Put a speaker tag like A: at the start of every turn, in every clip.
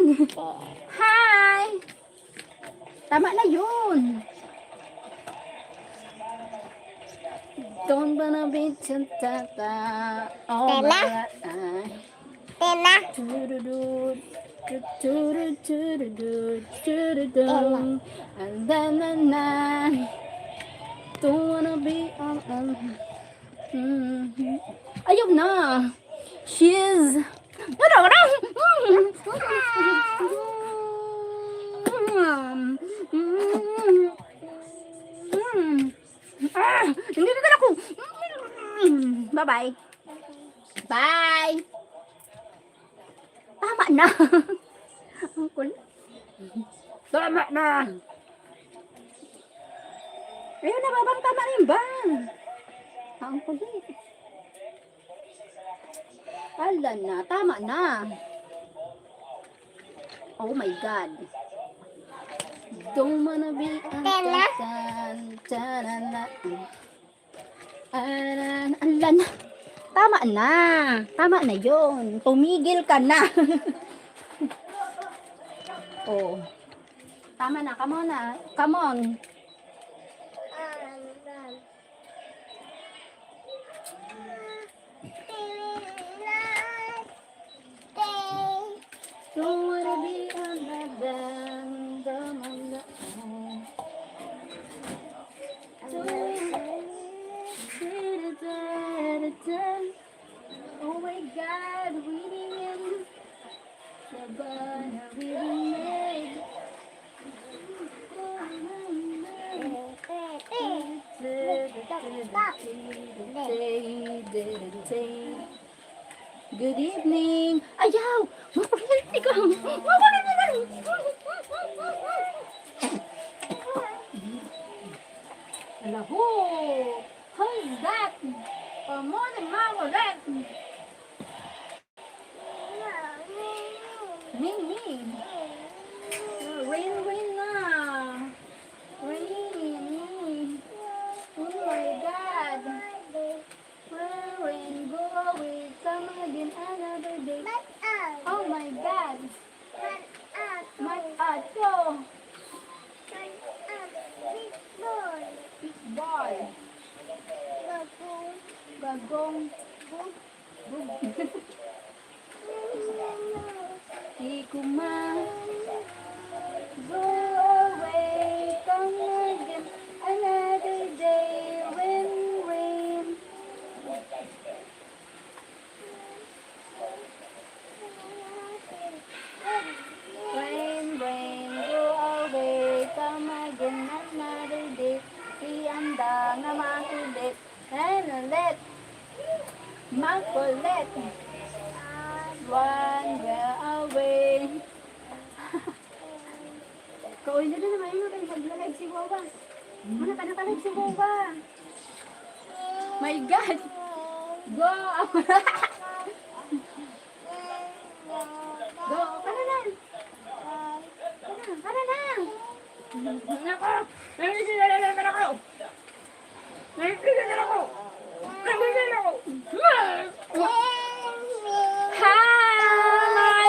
A: Hi! Tama na yun. Don't wanna be tata. Oh my God.
B: Tena.
A: And then don't wanna be ayaw na. She's hindi ka ako. Bye-bye. Bye. Tama na. Ang kulit. Tama na. Ayun na, babang tama na yung bang. Ang kulit. Ala na, tama na. Oh my God. Don't wanna be ala na. Tama na. Tama na yun. Tumigil ka na. Oh. Tama na. Come on na. Come on. Don't wanna be another. Oh my God, reading him. Sabana, reading him. Good evening. Ayaw! Makulit ka! Makulit ka! Alahu! Who's that? Morning, Mama, that. Me. Rain na. Rain. Oh my God. Rain, go away, come again another day. Oh my God. My go. Big boy. Gagong. Ikuma. Go away, come again another day when rain. Rain, go away, come again another day. Ianda na makulit, and let makulit. Wander away. Kauwi na naman yun, kaya naglalag si Wawa. Muna ka nakalag si Wawa. My God! Go! Go! Kana na! Kana na! Nako! Nagsisilalaman ako! Nagsisilalaman ako! Nagsisilalaman ako! Hi!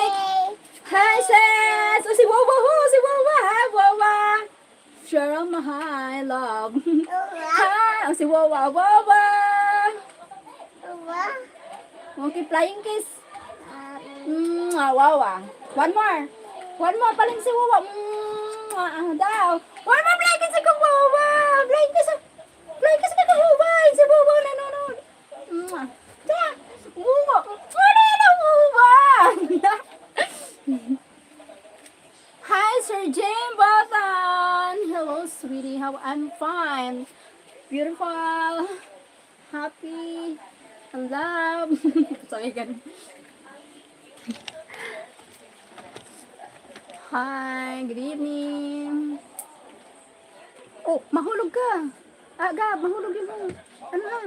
A: Hi, sis! Oh, si Wawa! Oh, si Wawa! Hi, Wawa! Sheryl, hi, love! Hi! Oh, si Wawa! Wawa! Okay, flying kiss! Wawa! One more! One more! Paling si Wawa! Daw! One more flying kiss ako, Wawa! Flying kiss! Flying kiss ka, Wawa! Si Wawa nanonood! Da! Wawa! Ano yan, Wawa? Hi, Sir James Button! Hello, sweetie. How I'm fine. Beautiful. Happy. And love. Sorry, ganun. Hi, good evening. Oh, mahulog ka. Gab, mahulog yun mo. Ano na?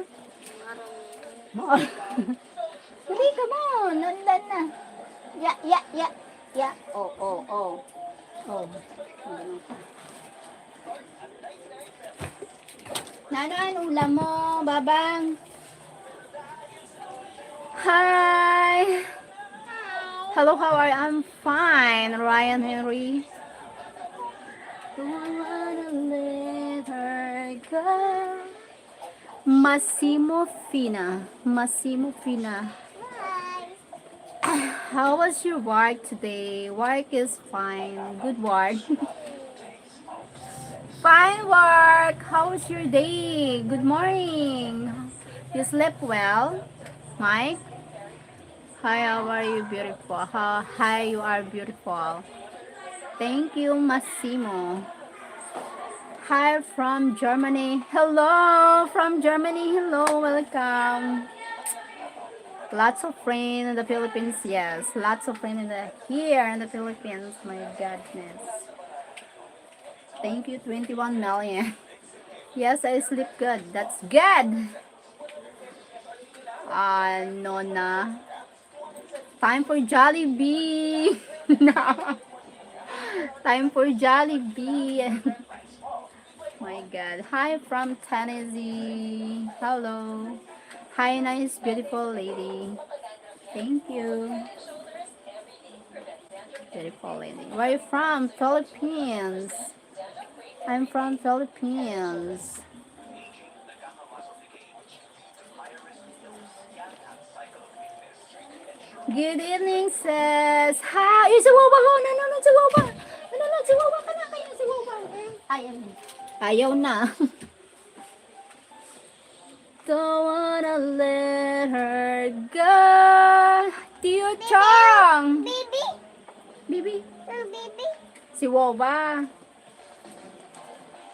A: Dali, come on. Nandan na. Ya. Oh. Nano, ano ulam mo, babang? Hi. Hello, how are you? I'm fine, Ryan Henry. Don't wanna let her go. Massimo Fina. Massimo Fina. How was your work today? Work is fine. Good work. Fine work. How was your day? Good morning. You slept well? Mike? Hi, how are you beautiful? Hi, you are beautiful. Thank you, Massimo. Hi from Germany. Hello from Germany. Hello, welcome. Lots of friends in the Philippines. Yes, lots of friends here in the Philippines. My goodness. Thank you, 21 million. Yes, I sleep good. That's good. Nona. Time for Jollibee. No. Time for Jollibee. My God. Hi from Tennessee. Hello. Hi, nice, beautiful lady. Thank you. Beautiful lady. Where are you from? Philippines. I'm from Philippines. Good evening, sis. Hi. Yung si Wawa ho. Nanonood si Wawa. Nanonood si Wawa. Kana kayo si Wawa. Ayaw na. Don't wanna let her go. Tio Chong.
B: Baby.
A: Bibi.
B: Baby.
A: Si Wawa.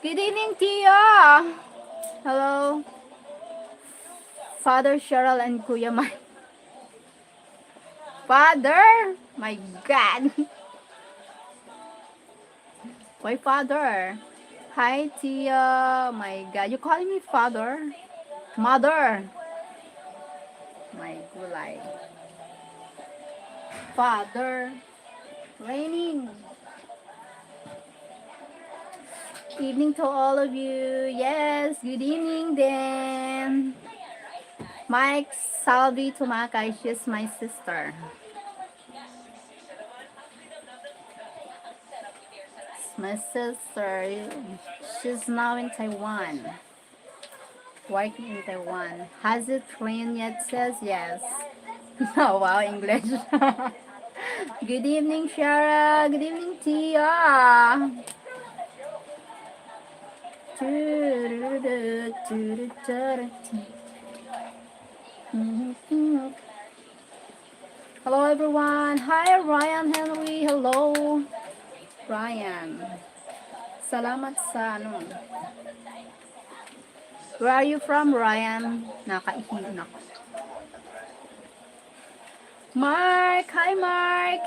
A: Good evening, Tio. Hello. Father Sheryl and Kuya Mike. Father? My God. Why father? Hi, Tia. My God. You calling me father? Mother. My gulay. Father. Raining. Evening to all of you. Yes, good evening then. Mike Salvi Tumakay. She's my sister. My sister. She's now in Taiwan. Working in Taiwan. Has it rained yet? Says yes. Oh wow, English. Good evening, Shara. Good evening, Tia. Hello, everyone. Hi, Ryan Henry. Hello, Ryan. Salamat sa ano. Where are you from, Ryan? Nakaihi na. Mark! Hi, Mark!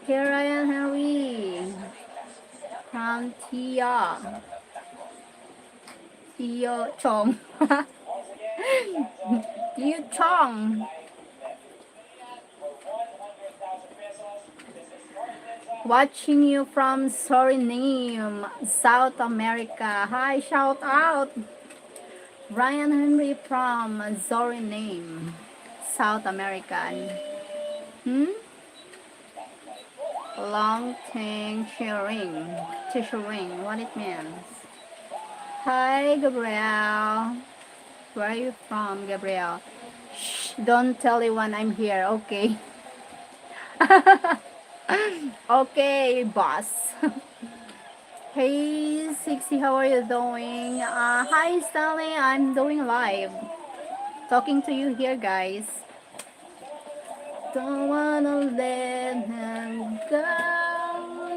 A: Here, Ryan Henry. From Tia. Tio Chong. Tio Chong. Watching you from Suriname, South America. Hi, shout out. Ryan Henry from Suriname, South America. Long thing sharing, what it means. Hi, Gabriel. Where are you from, Gabriel? Shh, don't tell anyone I'm here, okay? Okay, boss. Hey, Sixty, how are you doing? Hi, Stanley, I'm doing live. Talking to you here, guys. Don't wanna let him go.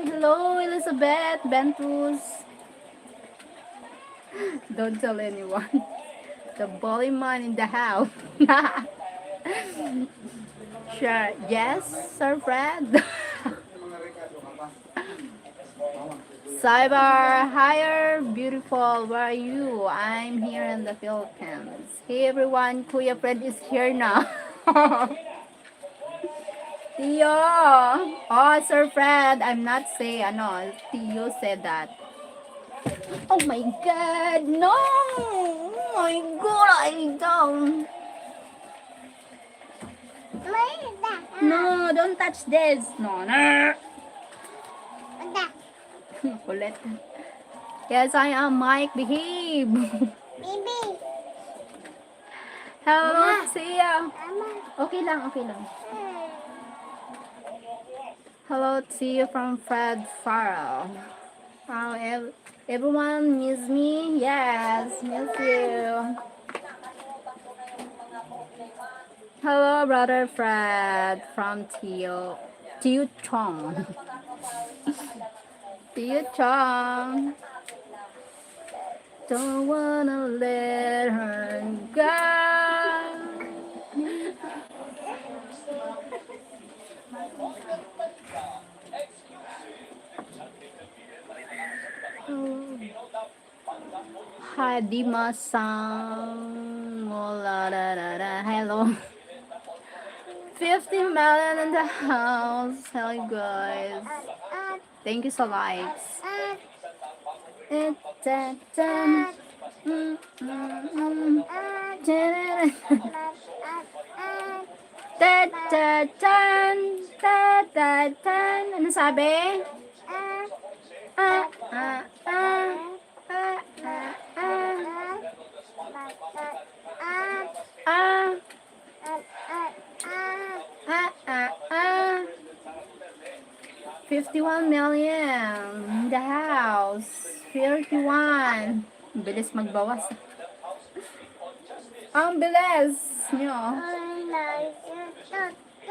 A: Hello, Elizabeth Bentus. Don't tell anyone. The bully man in the house. Sure. Yes, Sir Fred. Cyber, higher, beautiful. Where are you? I'm here in the Philippines. Hey everyone, Kuya Fred is here now. Tio! Oh, Sir Fred, I'm not saying, ano, Tio said that. Oh my God, no! Oh my God, I don't. No, don't touch this. No, no. Kulit. Yes, I am Mike. Behave. Hello, see ya. Okay lang, okay lang. Hello to you from Fred Farrell. How everyone miss me? Yes, miss you. Hello, brother Fred from Tio Chong. Tio Chong. Don't wanna let her go. Hadima-san. Oh, la, da, da, da. Hello. 50 million in the house. Hello, guys. Thank you so much. Ano sabi? Ah, ah, ah. Ah, ah, ah. Ah, ah, ah. 51 million in the house. 31. Bilis magbawas. Ang bilis nyo.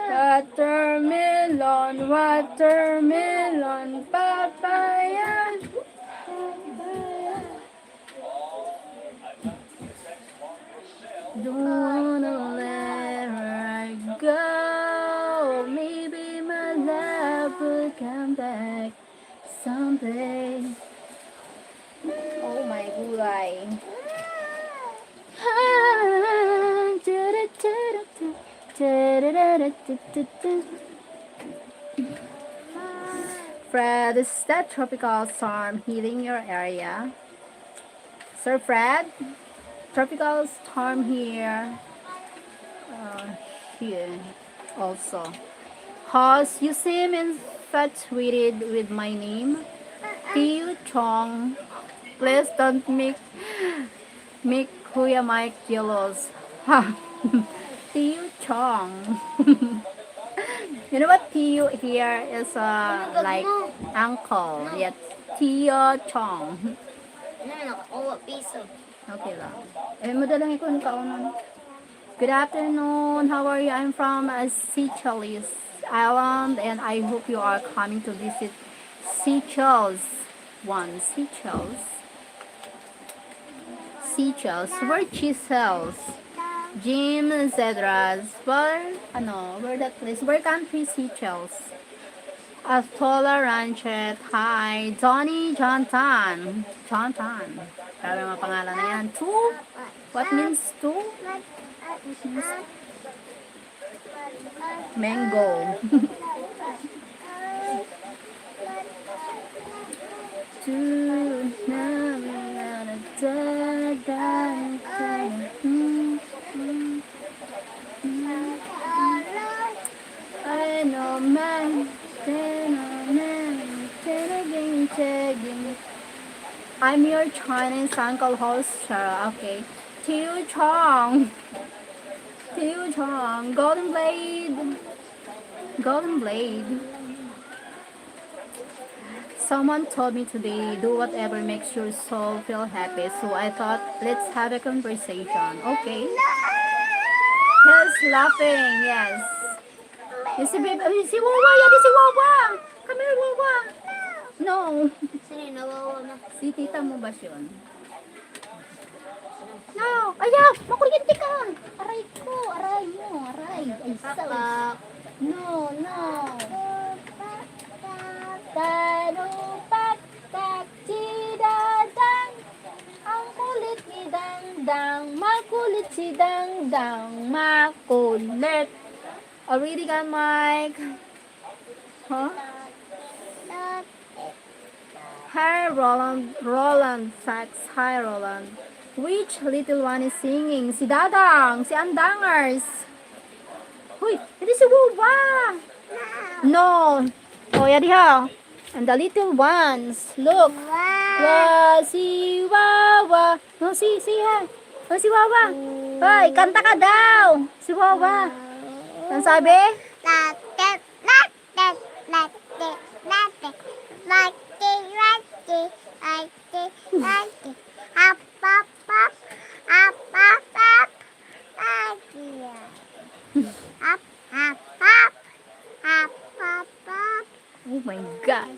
A: Watermelon, watermelon, papaya. Don't wanna let her go. Maybe my love will come back someday. Oh my gulay. Fred, is that tropical storm hitting your area? Sir Fred? Tropical storm here. Here also. Cause you seem infatuated with my name. Tio Chong. Please don't make Kuya Mike jealous. Ha. Tio Chong. You know what Tio here is like uncle. Yet Tio Chong. Okay lang. Madalang ikon kaunon. Good afternoon. How are you? I'm from Seychelles Island and I hope you are coming to visit Seychelles. Seychelles. Where Chisels? Jim Zedras. Where that place? Where country Seychelles? Atola Ranchet. Hi. Johnny Jontan. Grabe mga pangalan na yan. Two? What means two? Mango. I know man. I'm your Chinese uncle host, Sheryl. Okay. Tio Chong. Golden Blade. Someone told me today, do whatever makes your soul feel happy. So I thought, let's have a conversation. Okay. He's laughing, yes. Si Wawa, yan si Wawa. Come here, Wawa. No. Si tita mo ba yun? No! Ayaw! Makuryente ka! Aray ko! Aray mo! Aray! Ay, sus! No! Tanupak-tak chidadang ang kulit ni Dangdang makulit si Dangdang makulit. Already got mic. Huh? Hi Roland Sachs. Hi Roland. Which little one is singing? Si Dadang, si Andangers. Huy, Hindi si Wawa. No. Oh, yeah, diha. And the little ones. Look. Wow, si Wawa. No, si ha. Oh, si Wawa. Hoy, kanta ka daw. Si Wawa. Ang sabi?
B: Latte, latte, latte, latte, latte, latte, latte, latte. Hop, hop, hop, hop, hop, hop, latte. Hop, hop, hop, hop, hop, hop.
A: Oh my God.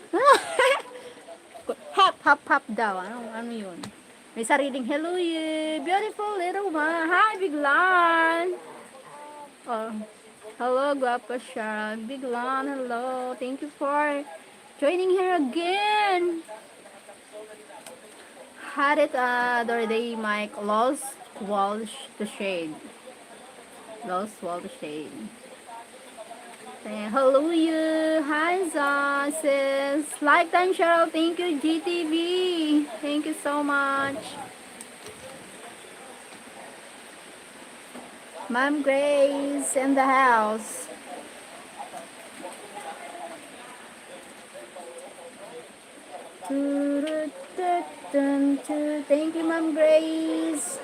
A: Hop, hop, hop daw. Ano yun? May sariling hello you. Beautiful little one. Hi, Biglan. Oh, hello, Guapa Sheryl. Biglan, hello. Thank you for joining here again. Had it other day, Mike. Lost Walsh to shade. Lost Walsh to shade. Hello you. Hi sis. Lifetime Sheryl. Thank you GTV. Thank you so much. Mom Grace in the house. Thank you Mom Grace.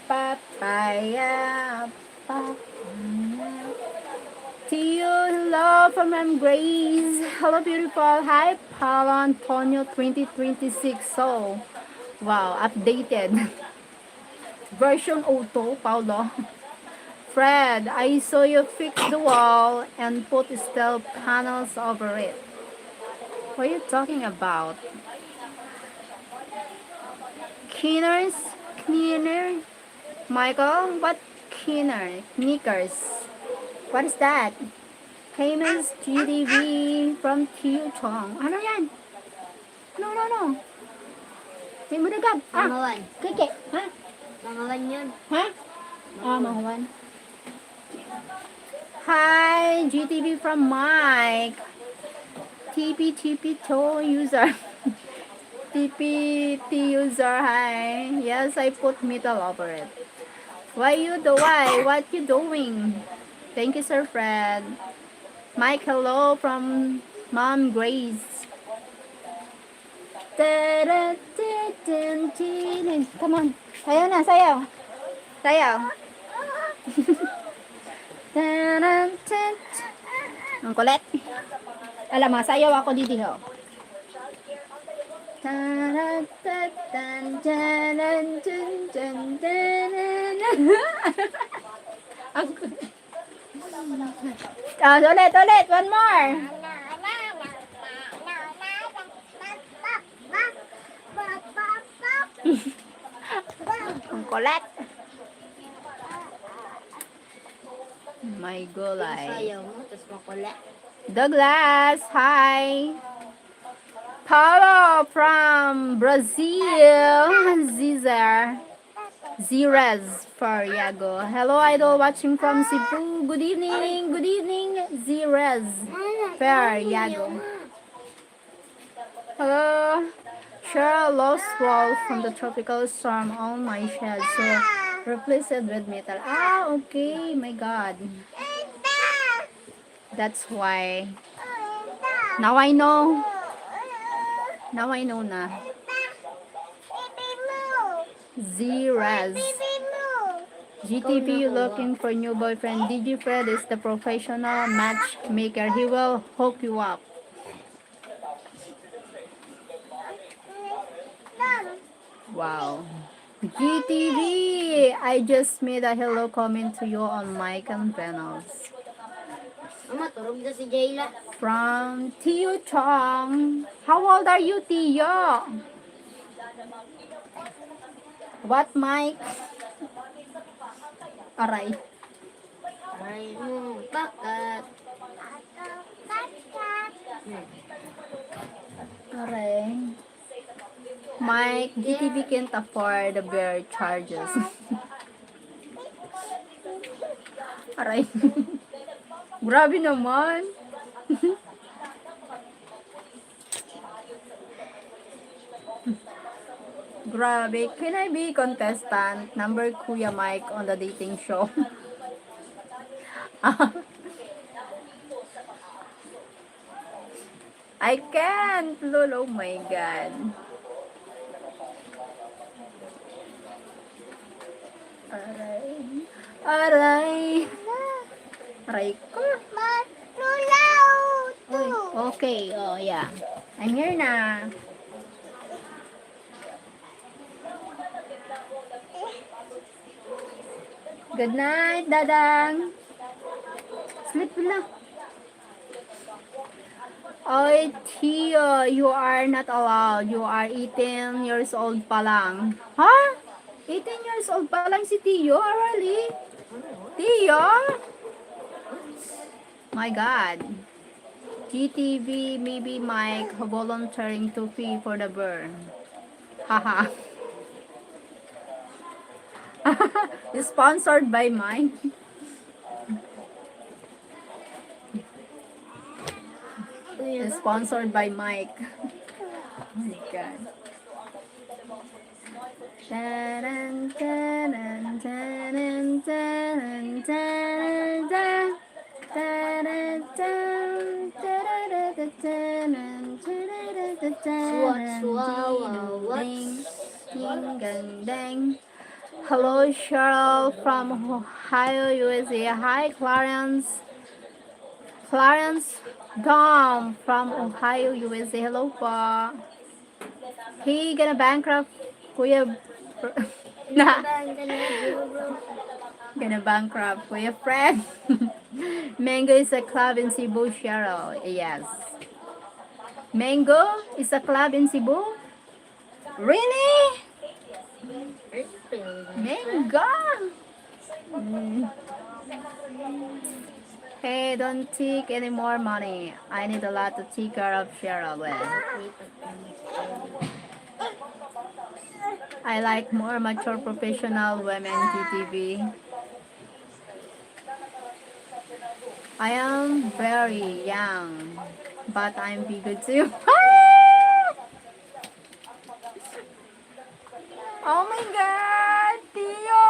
A: Papaya, papaya. See you, hello from Ma'am Grace. Hello, beautiful. Hi, Paulo Antonio 2026. So, wow, updated. Version auto, Paulo. Fred, I saw you fix the wall and put steel panels over it. What are you talking about? Keeners? Keener? Michael, what keener? Knickers. What is that? Payments GDV from Q Chong. Ano yan? No. May mudagab.
B: Mangawan.
A: Kike. Ha?
B: Mangawan yun.
A: Ha? Mahuwan. Hi, GTV from Mike. TP to user. TPT user, hi. Yes, I put metal over it. Why? What you doing? Thank you, Sir Fred. Mike, hello from Mom Grace. Come on. Sayaw na, sayaw. Sayaw. Ang kulit. Alam mo, sayaw ako dito. Ho. Ang kulit. Ulit. One more. Ang kulit. My gulay.
B: Sayaw mo, tapos makulit.
A: Douglas, hi. Paulo from Brazil. Zirez Fariago. Hello, idol watching from Cebu. Good evening, Zirez Fariago. Hello. Sheryl lost wall from the tropical storm on my shed, so replace it with metal. Ah, okay. My God. That's why. Now I know. Now I know na. Zirez. GTP looking for new boyfriend. DJ Fred is the professional matchmaker. He will hook you up. Wow. GTV, I just made a hello comment to you on mic and panels.
B: Maturog na si Jayla.
A: From Tio Chong. How old are you, Tio? What mic? Aray.
B: Ay, bakat.
A: Aray. Mike, GTV can't afford the bear charges. Aray. Grabe naman. Grabe. Can I be contestant number Kuya Mike on the dating show? I can't, lol. Oh my God. Aray. Aray. Aray ko. Uy, okay. Oh, yeah. I'm here na. Good night, Dadang. Sleep na. Oy, Tio, you are not allowed. You are 18 years old pa lang. Huh? 18 years old pa lang si Tio? Really? Tio? My God. GTV, maybe Mike volunteering to pay for the burn. Haha. Sponsored by Mike. Sponsored by Mike. Oh my God. Taran, taran, taran, taran, taran, taran. Taran, taran, taran, taran, taran, taran, ding, ding, ding, ding. Hello, Sheryl from Ohio, USA. Hi, Clarence. Clarence Dom from Ohio, USA. Hello po. He gonna bankrupt Kuya na gonna bankrupt Kuya Fred. Mango is a club in Cebu, Sheryl. Yes. Mango is a club in Cebu? Really? Mango? Mm. Hey, don't take any more money. I need a lot to take care of Sheryl with. I like more mature professional women GTV. I am very young, but I'm big too. Oh my God, Tio!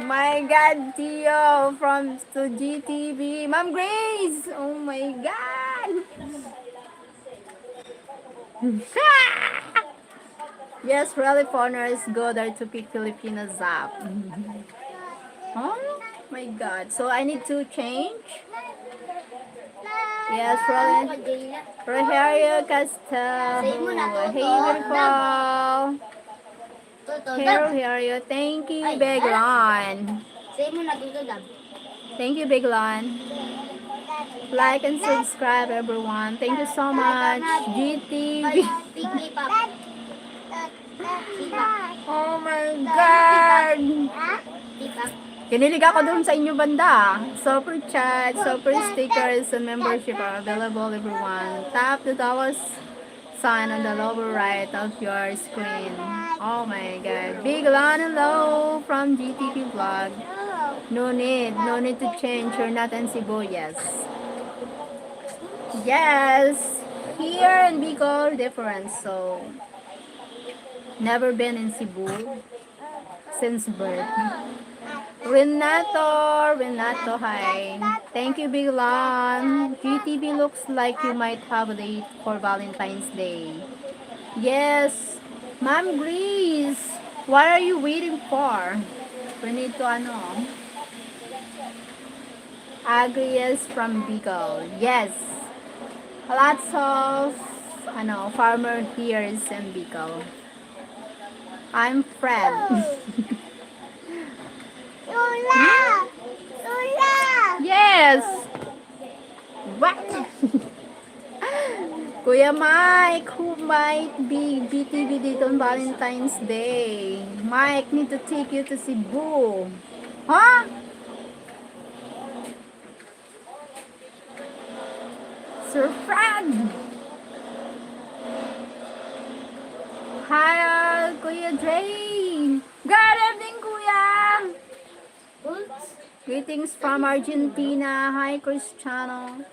A: My God, Tio from to GTV. Ma'am Grace! Oh my God! Yes, really foreigners go there to pick Filipinos up. Oh my God. So I need to change? Yes, really. Rogerio Castel. Hey, beautiful. Rogerio. Thank you, Beglon.
B: Say mo na dito lang.
A: Thank you, Beglon. Like and subscribe, everyone. Thank you so much. GTV.
B: Pinky pop.
A: Oh my God.
B: Tipak.
A: Kinilig ako dun sa inyo banda. Super chat, super stickers, and membership are available, everyone. Tap the dollar sign on the lower right of your screen. Oh my God. Big Lon and Low from GTV Vlog. No need to change. You're not in Cebu, yes. Yes. Here in Bicol, different. So, never been in Cebu since birth. Renato, hi. Thank you, Big Lon. GTV looks like you might have a date for Valentine's Day. Yes, Ma'am Grease. What are you waiting for? We need to Agrias from Bicol. Yes, lots of farmer here in Bicol. I'm Fred.
B: Lola!
A: Yes. What? Kuya Mike, who might be BTV dito on Valentine's Day? Mike, need to take you to Cebu. Huh? Sir Fred. Hi, Kuya Dre. Good evening, Kuya.
B: Oops.
A: Greetings from Argentina. Hi, Cristiano.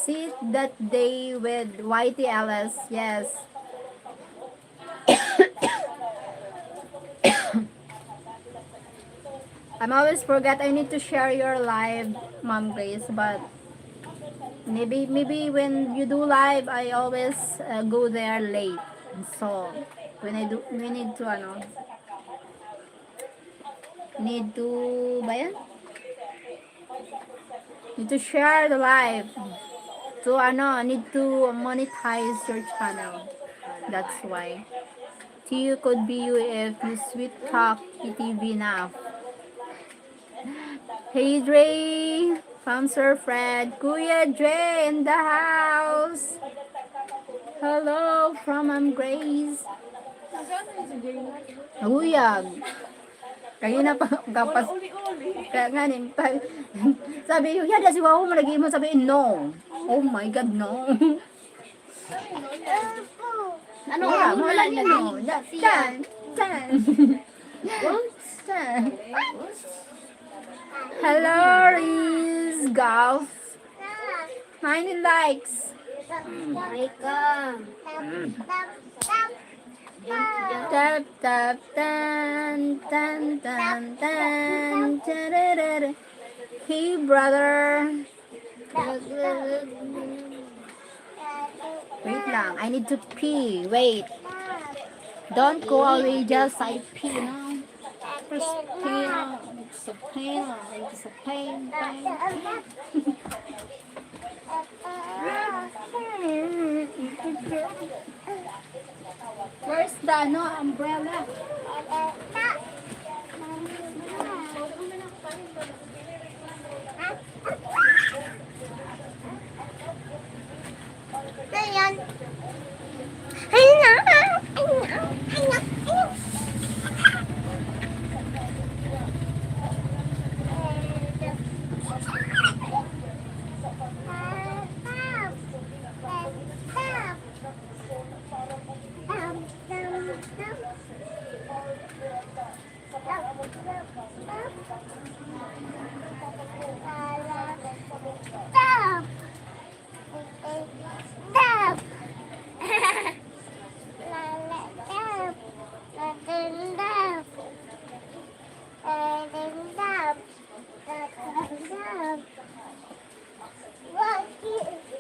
A: sit that day with YTLS. Yes. I'm always forget I need to share your live, Mom Grace, but maybe when you do live, I always go there late. So when I do, we need to need to ba yan? Need to share the live. To need to monetize your channel. That's why. You could be you if you sweet talk TV enough. Hey Dre, from Sir Fred. Kuya Dre in the house. Hello from Grace. Uyag. Kanina pa kapas. Kaya nga sabi ko, yada si Wawa malagi mo sabihin no. Oh my God, no.
B: Ano
A: Yeah,
B: mo
A: wala
B: lang
A: niya no. Tan. Tan. Hello, Riz. Golf. 90 likes.
B: Ay ka.
A: Tap tap tan tan tan tan. Tararara. Hey brother. Wait lang, I need to pee. Wait. Don't go away, just I pee now. First pee now. It's a pain. It's a pain. Where's the umbrella?
B: Ayan. Ayan.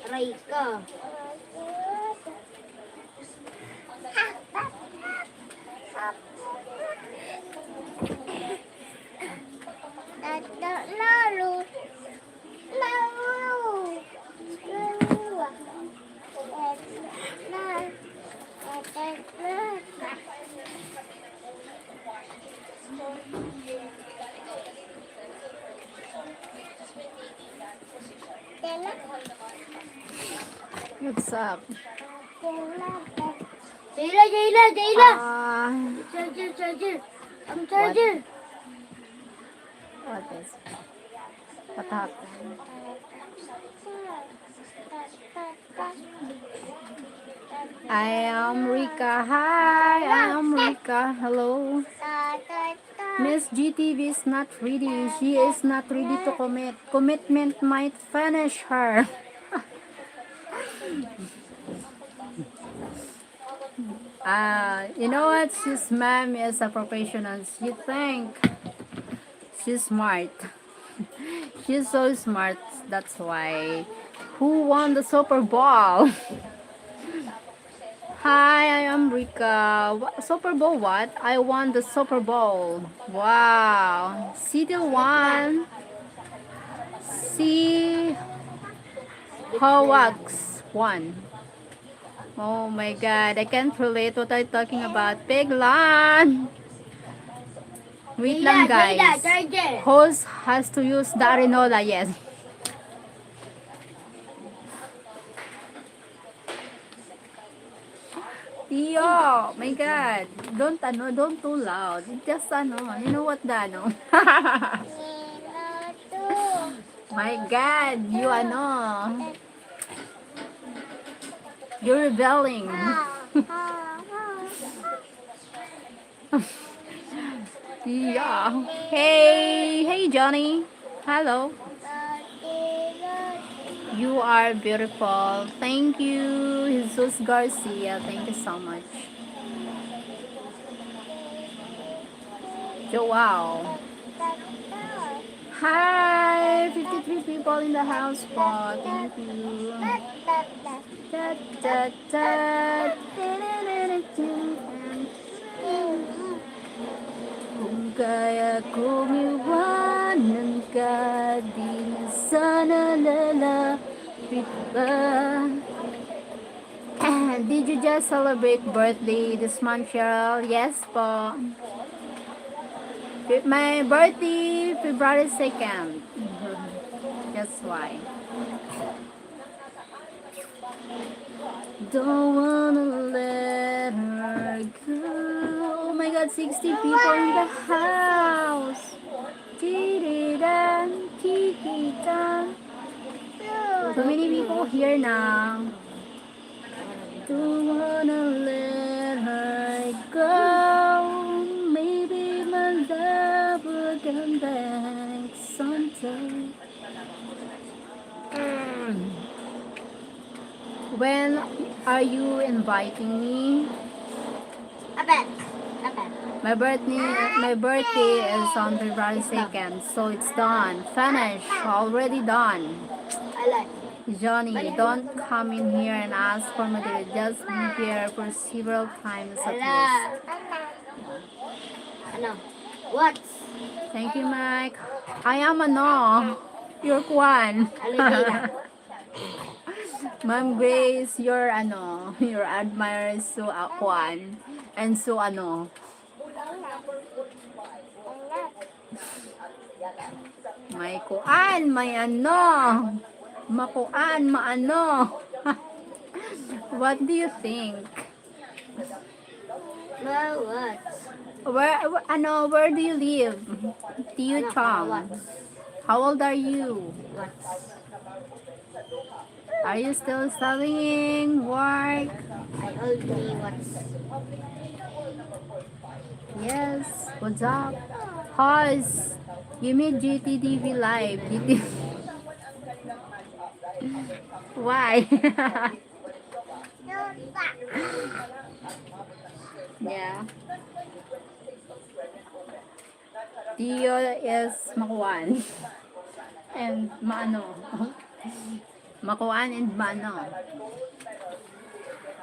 B: Aray ka. Lalo.
A: What's up?
B: Jayla.
A: Ah,
B: Charger. Ang charger.
A: what is? What happened? I am Rika. Hi, I am Rika. Hello. Miss GTV is not ready. She is not ready to commit. Commitment might finish her. You know what? She's mom is a professional. She think she's smart. She's so smart. That's why. Who won the Super Bowl? Hi, I am Rika. Super Bowl what? I won the Super Bowl. Wow. City won. See Hawks won. Oh my God, I can't relate what I'm talking about. Piglan! Wait lang guys.
B: Charger.
A: Host has to use the Arenola, yes. Yo, my God. Don't too loud. Just you know what My God, you're rebelling. Yeah. Hey Johnny. Hello. You are beautiful. Thank you, Jesus Garcia. Thank you so much. Joao. Hi, 53 people in the house po. Thank you. Da, da, da. Kung kaya kong iwanan ka, di na sana lalapit pa. Did you just celebrate birthday this month, Cheryl? Yes po. My birthday, February 2nd. That's why. Don't wanna let her go. Oh my god, 60 people in the house. Tiridan, tikitan. So many people here now. Don't wanna let her go. Maybe my love will come back someday. When are you inviting me?
B: Apat. Apat.
A: My birthday is on February 2nd, so it's done. Finished. Already done.
B: I like.
A: Johnny, don't come in here and ask for material. Just be here for several times at
B: Ala.
A: least.
B: Ano? What?
A: Thank you, Mike. I am your Kwan.
B: Alibela.
A: Ma'am Grace, your admirer so Kwan. And so may kuan, may makuan, What do you think?
B: Well, what?
A: Where do you live? Tiu
B: Ano?
A: Chong.
B: What?
A: How old are you?
B: What?
A: Are you still studying? Work?
B: I only what?
A: Yes. What's up? Pause. You made GTTV live. Why? Yeah. Tio is makuan. And makuan and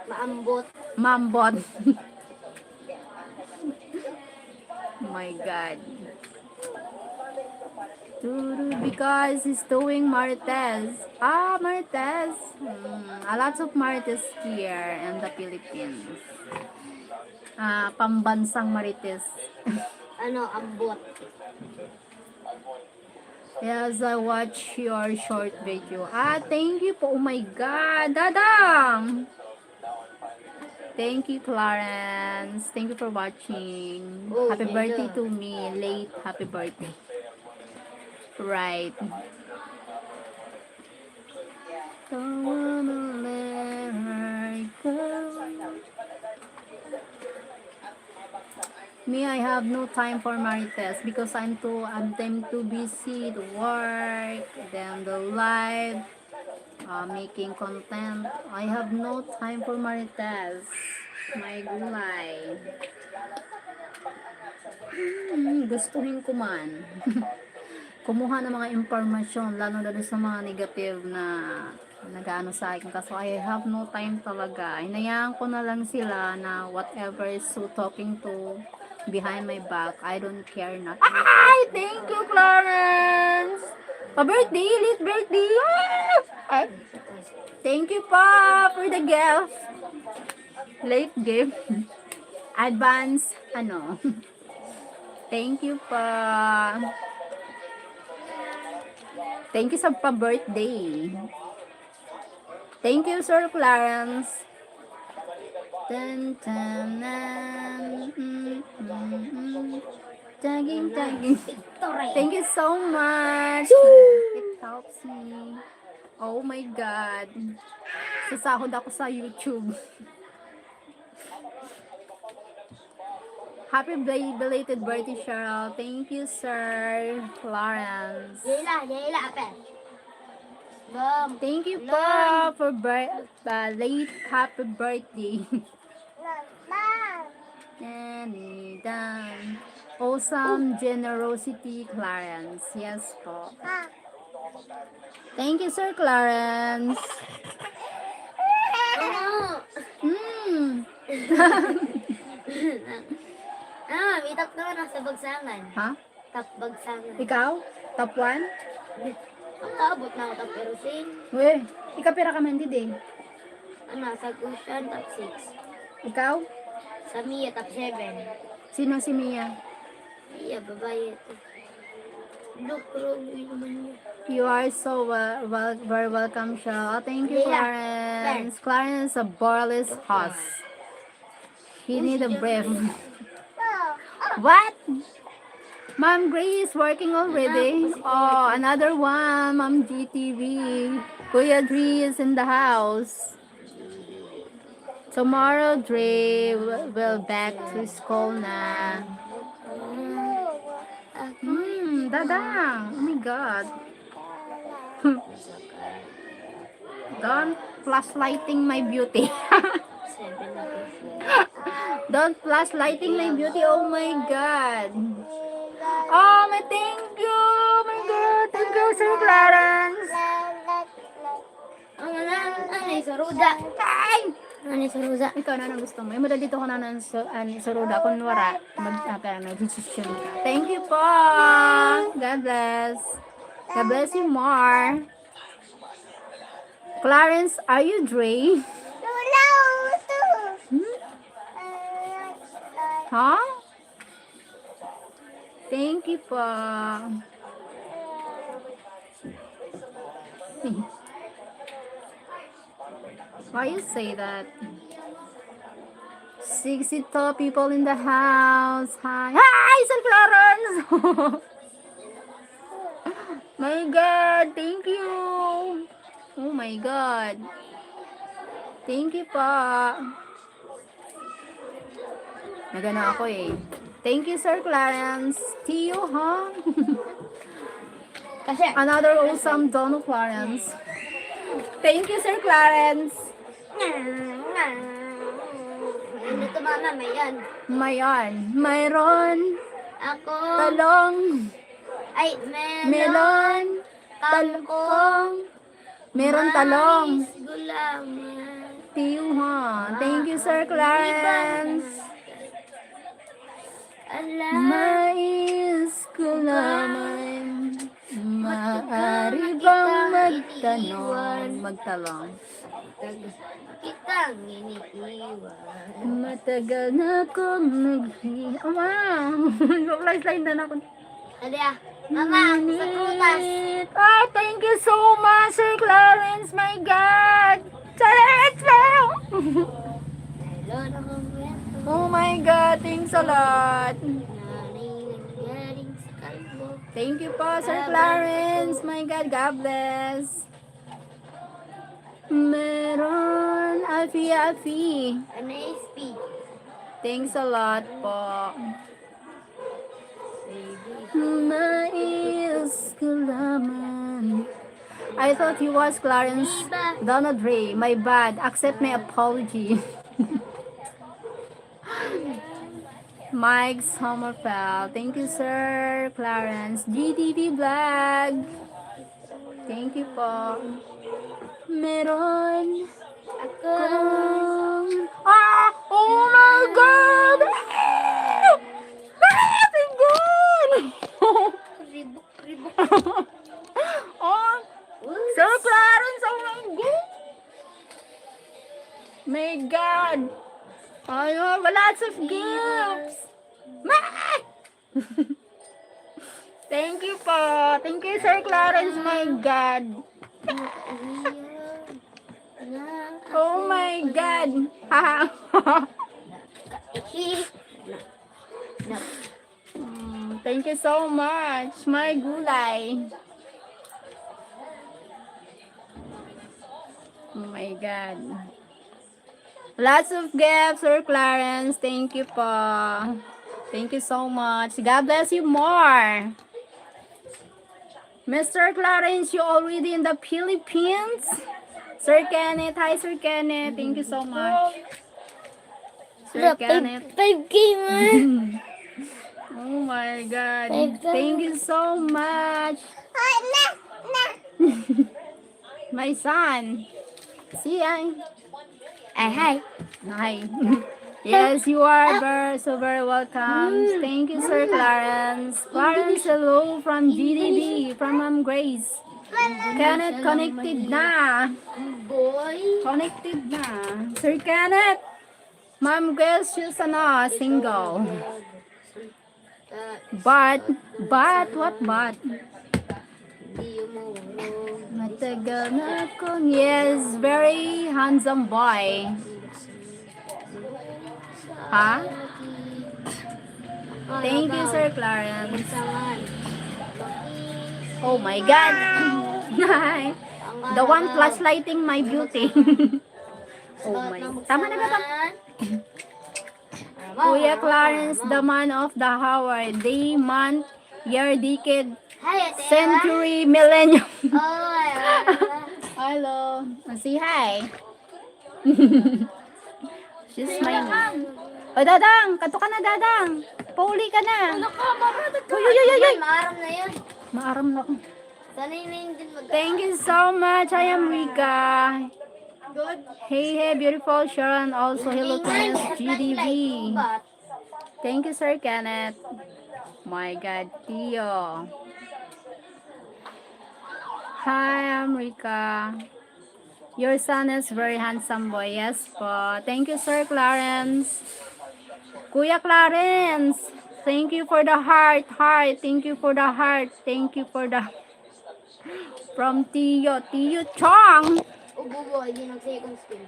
B: Maambot.
A: mambot. My God. Because he's doing Marites. Marites. A lot of Marites here in the Philippines. Pambansang Marites.
B: Ano? Ambot.
A: Yes, I watch your short video. Thank you po. Oh my God. Dadang! Thank you, Clarence. Thank you for watching.
B: Oh,
A: Happy birthday
B: Dada.
A: to me. Late happy birthday. Right. Don't wanna let her go. Me, I have no time for Marites because I'm too busy to work, then the live, making content. I have no time for Marites. My gulay. Gustuhin ko man. Kumuha ng mga impormasyon, lalo na sa mga negative na nag-ano sa akin. Kaso I have no time talaga. Hinayaan ko na lang sila na whatever is so talking to behind my back, I don't care na. Thank you, Clarence! Pa-birthday! Late birthday! Thank you pa for the gift. Late gift. Advance, Thank you pa. Thank you sa pa-birthday. Thank you, Sir Clarence. Tan, tan, nan, Tagging. Thank you so much. It helps me. Oh my God. Sasahod ako sa YouTube. Happy belated birthday, Cheryl. Thank you, Sir Clarence.
B: Yaila, apat. Bam.
A: Thank you po for late happy birthday. Anytime. Awesome generosity, Clarence. Yes po. Thank you, Sir Clarence.
B: Ano?
A: Hmm.
B: Itak naman nasa bagsangan.
A: Ha?
B: Top bagsangan.
A: Ikaw? Top 1?
B: Ang kaabot na ako top erosin.
A: Uy, ikapira ka man din.
B: Ano, sa Gushan, top 6.
A: Ikaw?
B: Sa Mia, top 7.
A: Sino si Mia?
B: Iya, babae ito. Look, yun naman niya.
A: You are so very welcome, Shell. Thank you,
B: Yeah.
A: Clarence. Clarence is a boreless horse. He need a breath. What? Mom Grace working already? Oh, another one. Mom GTV. Kuya Dre is in the house. Tomorrow, Dre will back to school na. Dadang. Oh my God. Don't flashlighting my beauty.
B: 7 na po.
A: Don't flashlighting my beauty. Oh my God. Oh my, thank you. Oh my God. Thank you, Sir Clarence.
B: Ang anay sa ruda.
A: Ay!
B: Anay sa ruda.
A: Ikaw na gusto mo. Yung dito ko na sa ruda. Kung wala, nag-decision ka. Thank you po. God bless. God bless you more. Clarence, are you Dre? Hmm? Huh? Thank you po. Why you say that? 62 people in the house. Hi. Hi, Sir Clarence! My God, thank you. Oh my God. Thank you po. Nagana ako eh. Thank you, Sir Clarence. See you, huh?
B: Kasi,
A: Another awesome Donald Clarence. Thank you, Sir Clarence.
B: dito mama, may yan.
A: Mayan. Mayroon.
B: Ako,
A: Talong.
B: ay,
A: Melon. Talong. Meron talong.
B: mais, gulaman.
A: Tiyo, ha? Thank you, Sir Clarence.
B: Ala,
A: Mais gulaman. Maaari bang magtalong?
B: kitang iniiwan.
A: Matagal na akong wow! Slide na ako.
B: Adi mama, sa prutas.
A: Oh, thank you so much, Sir Clarence. My God! Salamat po!
B: Hello, nakukwento.
A: Oh my God, thanks a lot.
B: Nanay nanggaling sa kalbo.
A: Thank you po, Sir Clarence. My God, God bless. Meron, Afi.
B: Ano SP?
A: Thanks a lot po.
B: Baby.
A: Mais gulaman. I thought he was Clarence Donna Dre. My bad. Accept my apology. Mike Sommerfeld. Thank you, Sir Clarence. GTV Vlog. Thank you po. Meron.
B: Ako.
A: Oh my God! My God!
B: Ribok.
A: Oh, Sir Clarence, oh my God! My God! Ayun, lots of gifts! Thank you po. Thank you, Sir Clarence, my God. Oh my God. Thank you so much, my gulay. Oh my God. Lots of gifts, Sir Clarence. Thank you po. Thank you so much. God bless you more. Mr. Clarence, you already in the Philippines? Sir Kenneth, hi Sir Kenneth. Thank you so much. Sir Kenneth.
B: 5K man.
A: Oh my God.
B: Five
A: Thank you so much. My son. See,
B: Hi.
A: hi. Yes, you are so very welcome. Thank you, Sir Clarence. Clarence, hello from GDB, from Grace. Kenneth, connected na.
B: Boy.
A: Connected na. Sir Kenneth, Ma'am Grace, she's single. But, what but? Matagal na akong, yes, very handsome boy. Ha? Thank you, Sir Clarence. Oh my God. The one flashlighting my beauty. Oh my. Tama na ba ba? Kuya Clarence, the man of the hour, day, month, year, decade, century, millennium. Hello. Say hi. She's smiling. O, Dadang, kato ka na, Dadang. Pauli ka na. Uy.
B: Maaram na yun.
A: Maaram na ako.
B: Sanay na yun din mag-
A: Thank you so much. I am Rika.
B: Good.
A: Hey, beautiful Sharon. Also, hello to Miss GDB. Thank you, Sir Kenneth. My God, Tio. Hi, I'm Rika. Your son is very handsome boy. Yes po. Thank you, Sir Clarence. Kuya Clarence. Thank you for the heart. Thank you for the heart. Thank you for the... From Tio. Tio Chong.
B: Ububo, hindi nag-second skin.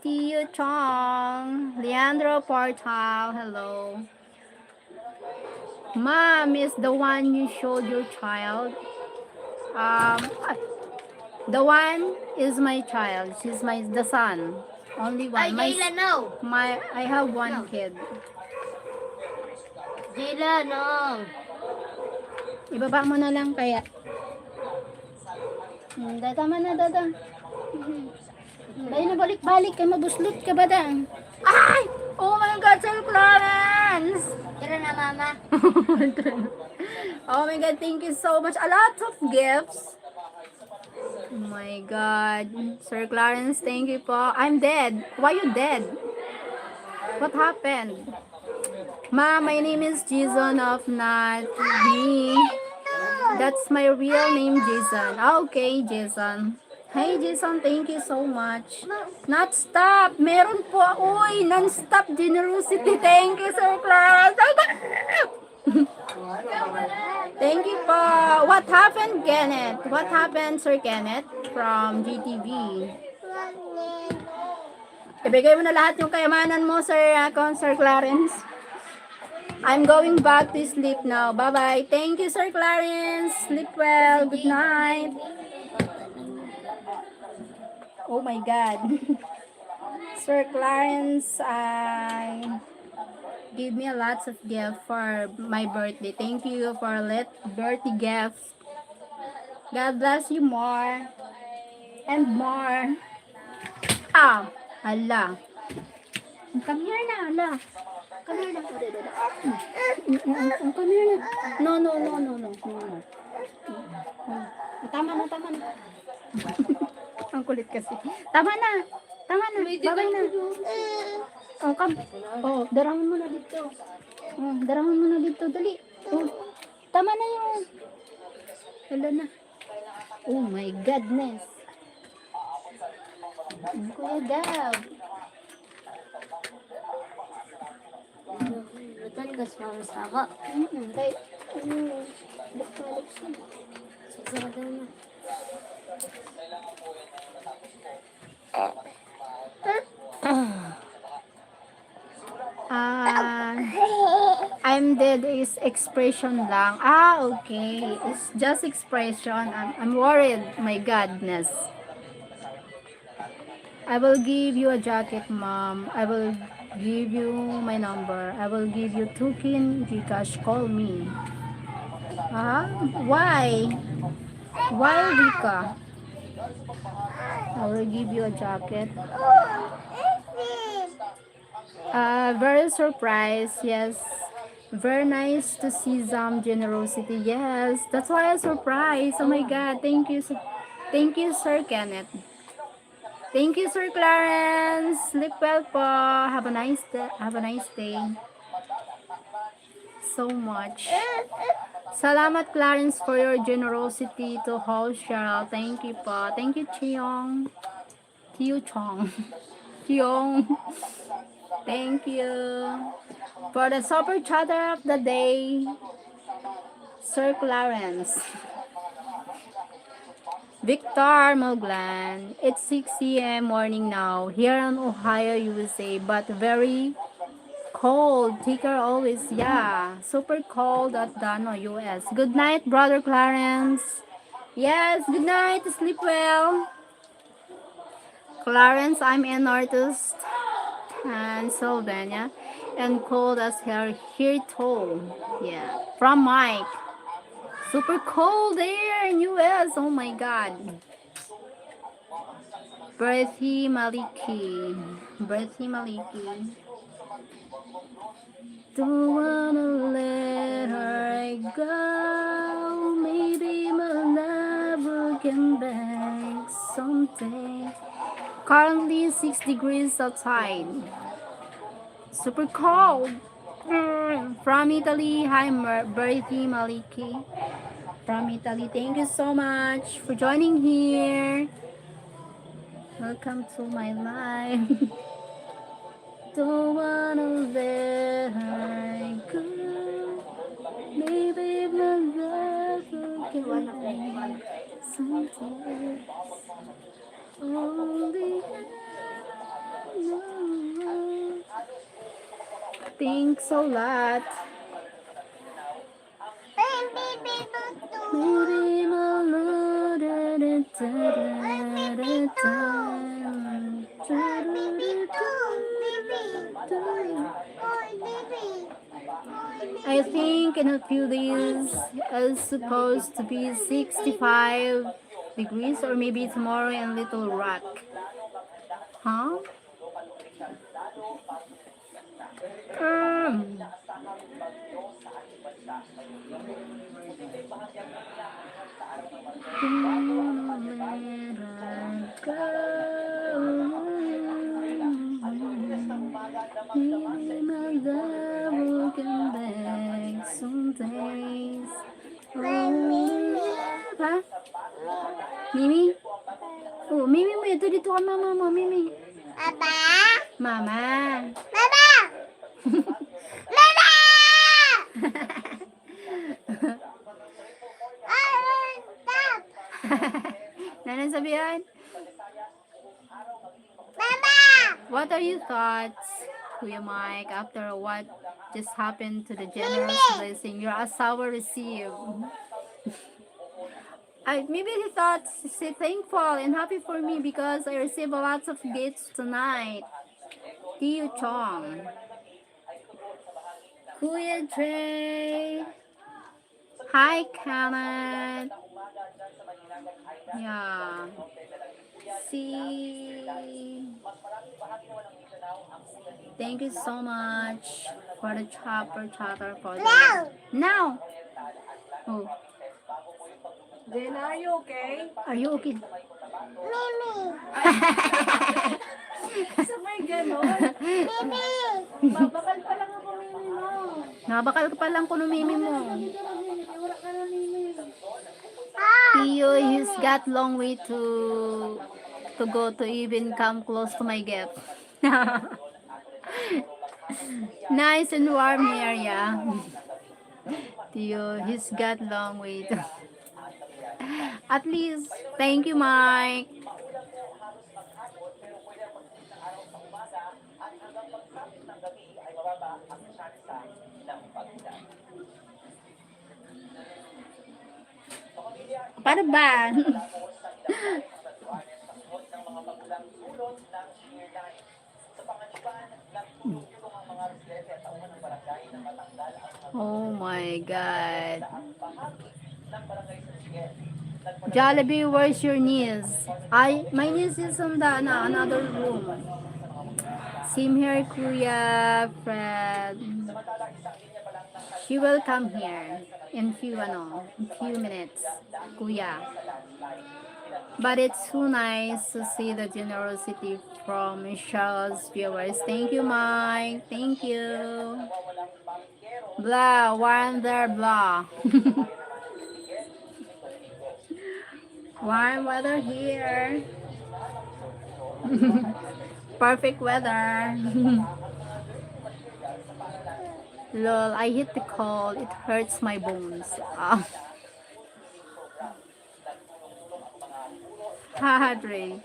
A: Tio Chong. Leandro Portal. Hello. Mom is the one you showed your child. The one is my child. She's the son. Only one.
B: Ay, Jayla, no.
A: I have one kid.
B: Jayla, no.
A: Ibaba mo na lang kaya. Tama na, Dada. Dahil na balik-balik kay mabuslot ka ba dang? Ay! Oh my God, Sir Clarence!
B: Tara na, mama.
A: Oh my God, thank you so much. A lot of gifts. Oh my God. Sir Clarence, thank you po. I'm dead. Why you dead? What happened? Ma, my name is Jason of Not Me. That's my real name, Jason. Okay, Jason. Hey, Jason, thank you so much. Not stop. Meron po. Uy, non-stop generosity. Thank you, Sir Clarence. Thank you po. What happened, Kenneth? What happened, Sir Kenneth? From GTV. Ibigay mo na lahat yung kayamanan mo, Sir Clarence. I'm going back to sleep now. Bye-bye. Thank you, Sir Clarence. Sleep well. Good night. Oh my God. Sir Clarence, give me a lots of gift for my birthday. Thank you for birthday gift. God bless you more and more. Hala. Come here na, hala. Come here na. Come here na. No. Tama na. Ang kulit kasi. Tama na. Babay na. Oh, come. Oh, darangin mo na dito. Darangin mo na dito. Dali. Oh, tama na yun. Wala na. Oh my goodness. Kuya Gab.
B: Betul guys, mama sama.
A: Kahit, balik siya.
B: Sarap na.
A: I'm dead is expression lang. Okay. It's just expression. I'm worried. My godness. I will give you a jacket, Mom. I will give you my number. I will give you 2 Gcash. Call me. Why? Why, Rika? I will give you a jacket. Very surprised, yes. Very nice to see some generosity. Yes, that's why I'm surprised. Oh my God, thank you, thank you, Sir Kenneth. Thank you, Sir Clarence. Sleep well po. Have a nice day. Have a nice day. So much. Salamat, Clarence, for your generosity to host Cheryl. Thank you po. Thank you, Chiong. Chiu Chong. Chiong. Thank you. For the super chatter of the day, Sir Clarence. Victor Moglan. It's 6 a.m. morning now here in Ohio, USA, but very cold. Thicker always, yeah. Super cold at Dano, US. Good night, brother Clarence. Yes, good night. Sleep well. Clarence, I'm an artist. Pennsylvania. And cold as hell here too. Yeah. From Mike. Super cold there in US. Oh my god. Breathy Maliki. Breathy Maliki. Don't wanna let her go. Maybe we'll never come back someday. Currently 6 degrees outside. Super cold. From Italy, hi Bertie Maliki. From Italy, thank you so much for joining here. Welcome to my life. Don't wanna let her go. Maybe my love will get back someday. Only I know. Thanks a lot. Maybe my Lord, I think in a few days it's supposed to be 65 degrees, or maybe tomorrow in Little Rock. Huh? Um, Maybe my love will come back some days. Ha? Mimi? Oh, Mimi mo. Ito dito ka mama mo, Mimi.
B: Papa?
A: Mama.
B: Mama! Mama! Stop!
A: Nanan sabihan?
B: Mama!
A: What are your thoughts, Kuya Mike, after what just happened to the generous blessing your asawa received? Maybe he thought, say thankful and happy for me because I received a lot of gifts tonight. Tiyo Chong. Kuya Trey. Hi, Kenneth. Yeah. See. Thank you so much for the chatter for the... Now! Oh.
C: Jen, are you okay?
A: Are you okay?
B: Mimi!
C: Sabay ganon.
B: Mimi!
C: Babakal pa lang ako, Mimi mo.
A: Nabakal ka pa lang ko ng mimi mo.
C: Wala ka na, Mimi.
A: Tio, he's got long way to go to even come close to my gift. Nice and warm here, yeah. Tio, he's got long way to... At least, thank you, Mike. Para ba? Oh my God. Jollibee, where's your niece? My niece is in the another room. Same here, Kuya, Fred. She will come here in few minutes, Kuya. But it's so nice to see the generosity from Michelle's viewers. Thank you, Mike. Thank you. Blah, warm there, blah. Warm weather here. Perfect weather. Lol, I hit the cold. It hurts my bones. Haha, Dre.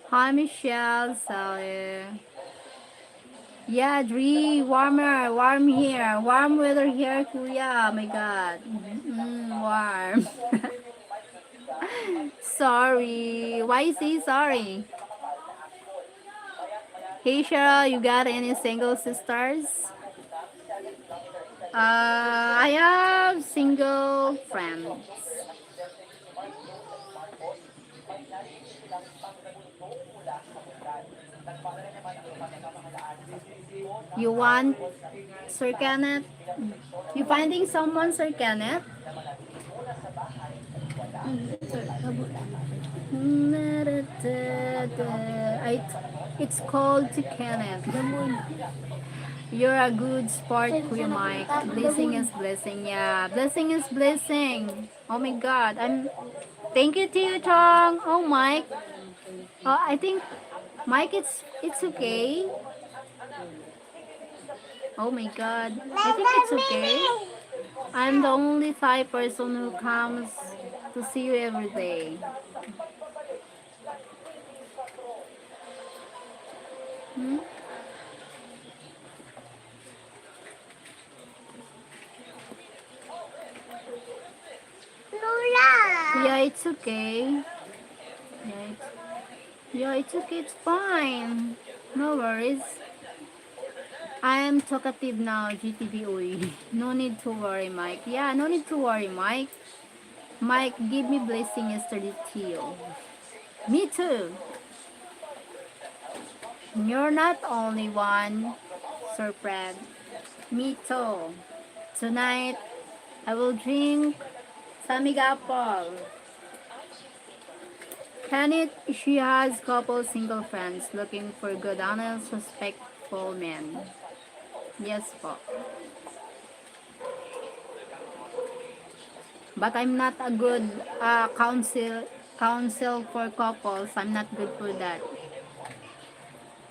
A: Hi, Michelle, Sally. Yeah, Dre, warm here. Warm weather here, Kuya. Oh my God. Warm. Sorry. Why say sorry? Hey, Cheryl, you got any single sisters? I have single friends. You want Sir Kenneth? You finding someone, Sir Kenneth? I, it's called to Kenneth. You're a good sport, Kuya Mike. Blessing is blessing. Yeah, blessing is blessing. Oh my God. Thank you to you, Chong. Oh, Mike. I think Mike, it's okay. Oh my God. I think it's okay. I'm the only Thai person who comes to see you every day. Hmm? Yeah, it's okay. Yeah, it's okay. It's fine. No worries. I am talkative now, GTBOE. No need to worry, Mike. Yeah, no need to worry, Mike. Mike, give me blessing yesterday too. Me too. You're not only one, Sir Fred. Me too. Tonight, I will drink Samigapol. Can it? She has couple single friends looking for good, honest, respectful men. Yes po. But I'm not a good counsel for couples. I'm not good for that.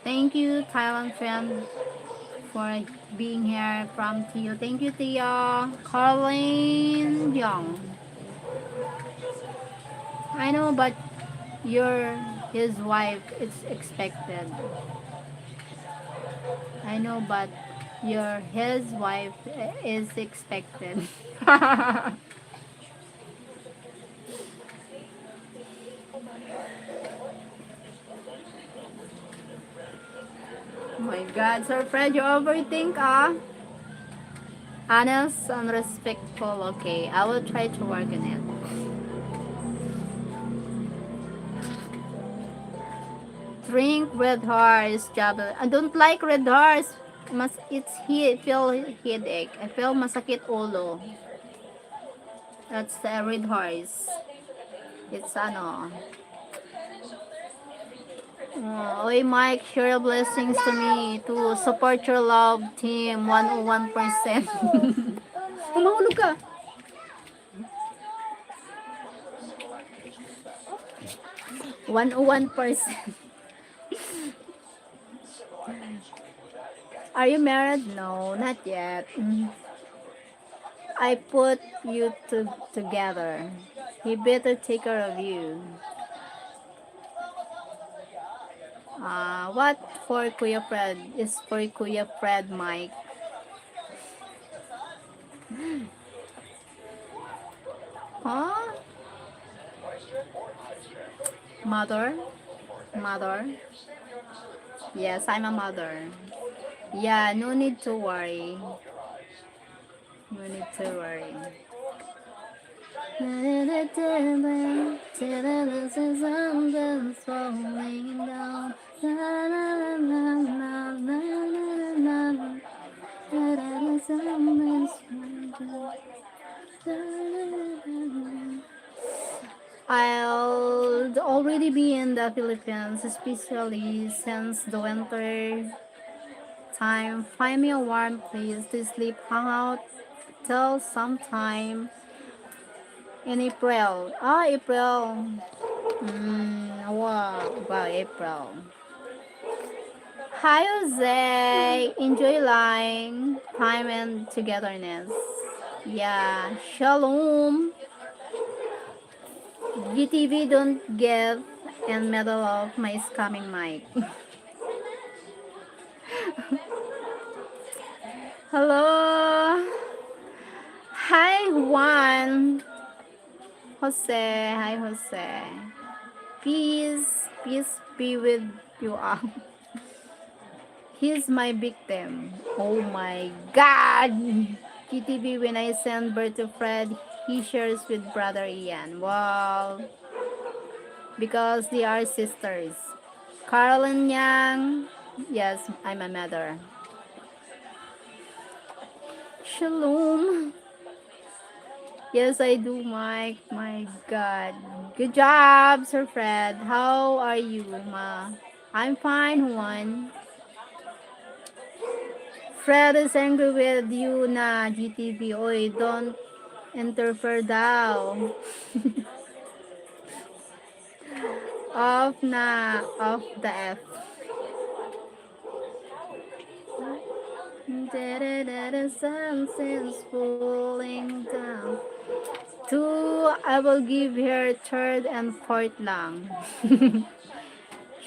A: Thank you, Thailand friend, for being here from Tio. Thank you, Tio. Colleen Young. I know, but you're his wife. It's expected. I know, but you're his wife is expected. Oh my God, Sir Fred, you overthink, ah? Honest and respectful, okay. I will try to work on it. Drink red horse, jabber. I don't like red horse. Feel headache. I feel masakit ulo. That's the red horse. It's ano. Oy Mike, share your blessings to me to support your love team 101%. Mahulog ka. 101%. Are you married? No, not yet. I put you together. He better take care of you. What for Kuya Fred is for Kuya Fred, Mike. Huh? Mother? Mother? Yes, I'm a mother. Yeah, no need to worry. No need to worry. Something's falling down. I'll already be in the Philippines, especially since the winter time. Find me a warm place to sleep, hang out till sometime in April. Ah, April. Wow, April. Hi, Jose. Enjoy lying, time and togetherness. Yeah, shalom. GTV don't get in middle of my scamming mic. Hello. Hi, Juan. Jose. Hi, Jose. Peace be with you all. He's my victim. Oh my god! GTV, when I send birth to Fred, he shares with brother Ian. Wow. Because they are sisters. Carolyn Yang. Yes, I'm a mother. Shalom. Yes, I do, Mike. My god. Good job, Sir Fred. How are you, Ma? I'm fine, Juan. Fred is angry with you na, GTV. Oy, don't interfere daw. Off na, off the F. Something's falling down. Two, I will give her third and fourth lang.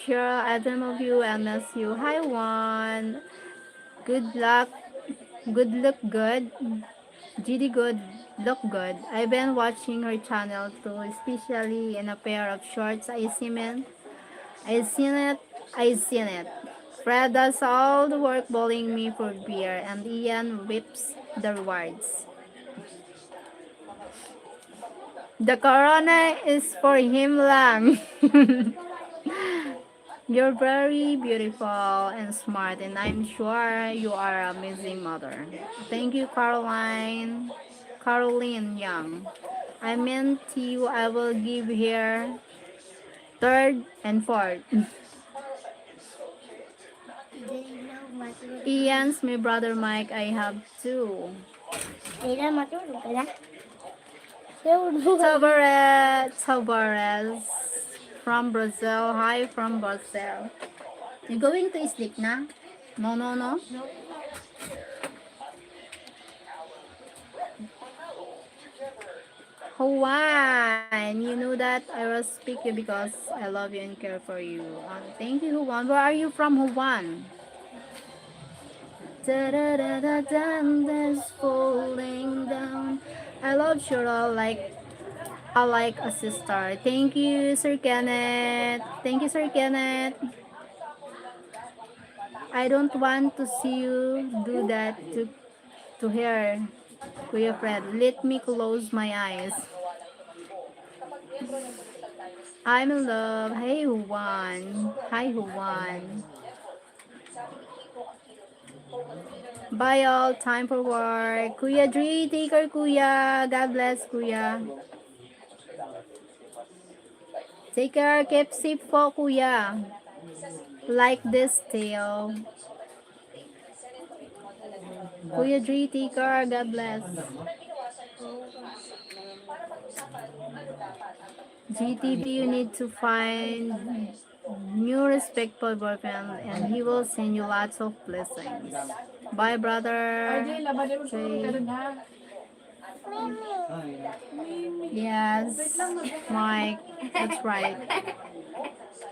A: Sure, I don't love you and miss you. Hi, one. Good luck. Good look good. GD good. Look good. I've been watching her channel too, especially in a pair of shorts I seen it. I seen it. I seen it. Fred does all the work bowling me for beer and Ian whips the rewards. The corona is for him lang. You're very beautiful and smart, and I'm sure you are an amazing mother. Thank you, Caroline. Caroline Young. I meant to you, I will give here third and fourth. Ian's my brother Mike. I have two. Tavares from Brazil. Hi from Brazil. You going to sleep na? No, no, no. Juan, you know that I will speak you because I love you and care for you. Thank you, Juan. Where are you from, Juan? Da da da da da, that's falling down. I love Cheryl like a sister. Thank you, Sir Kenneth. Thank you, Sir Kenneth. I don't want to see you do that to her, Kuya Fred. Let me close my eyes. I'm in love. Hey, Juan. Hi, Juan. Bye, all. Time for work. Kuya Dre, take care, Kuya. God bless, Kuya. Take care. Keep safe po, Kuya. Like this tale. Kuya Dre, take care. God bless. GTV, you need to find new respectful boyfriend and he will send you lots of blessings. Bye, brother.
C: RJ, labanin mo sa
A: Okay.
C: ka rin ha.
A: Yes, Mike, that's right.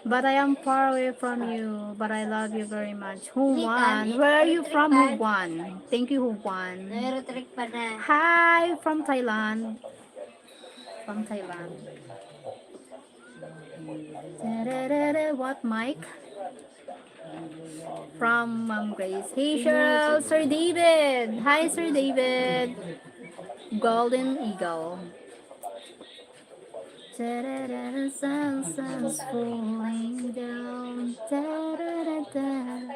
A: But I am far away from you, but I love you very much. Huwan, where are you from, Huwan? Thank you, Huwan. Hi, from Thailand. From Thailand. What, Mike? from Mom Grace. Hey, Cheryl, Sir David. Hi, Sir David. Golden Eagle. Da-da-da, sun's falling down. Da-da-da-da.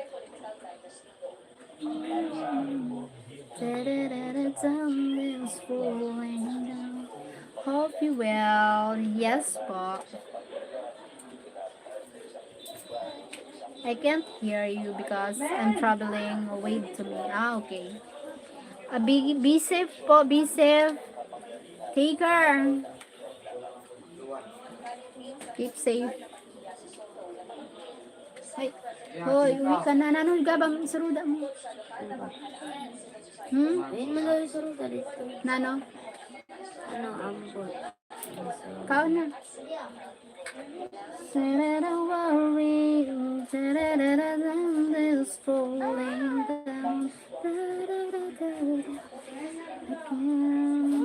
A: Da-da-da-da, sun's falling down. Hope you well. Yes, po. I can't hear you because I'm traveling. Wait to me. Okay. Be safe po. Be safe. Take care. Keep safe. Ay. Hoy, uwi ka na. Nanong gabang saruda mo.
B: Ayun mo lang yung ka dito.
A: Nano?
B: Ano, ambot.
A: Kao na. Da-da-da, worry. Da-da-da-da, is falling down. Da-da-da-da.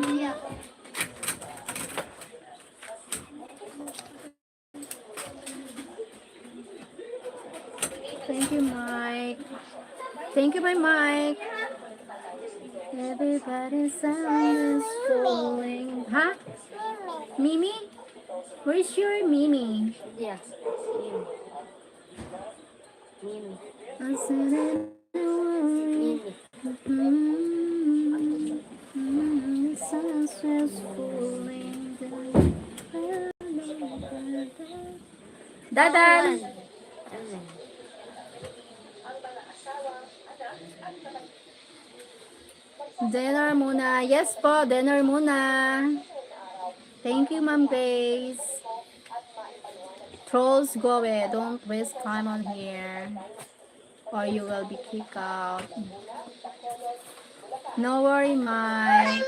A: Again. Thank you, Mike. Thank you, my Mike. Everybody's sound is falling. Huh? Mimi? Where's your Mimi?
B: Yeah. Mimi.
A: I said it.
B: Mimi.
A: The sun's just falling down. Dadan!
B: Ano?
A: Dinner muna. Yes po, dinner muna. Thank you, Ma'am Grace. Trolls, go away. Don't waste time on here. Or you will be kicked out. No worry, Mike.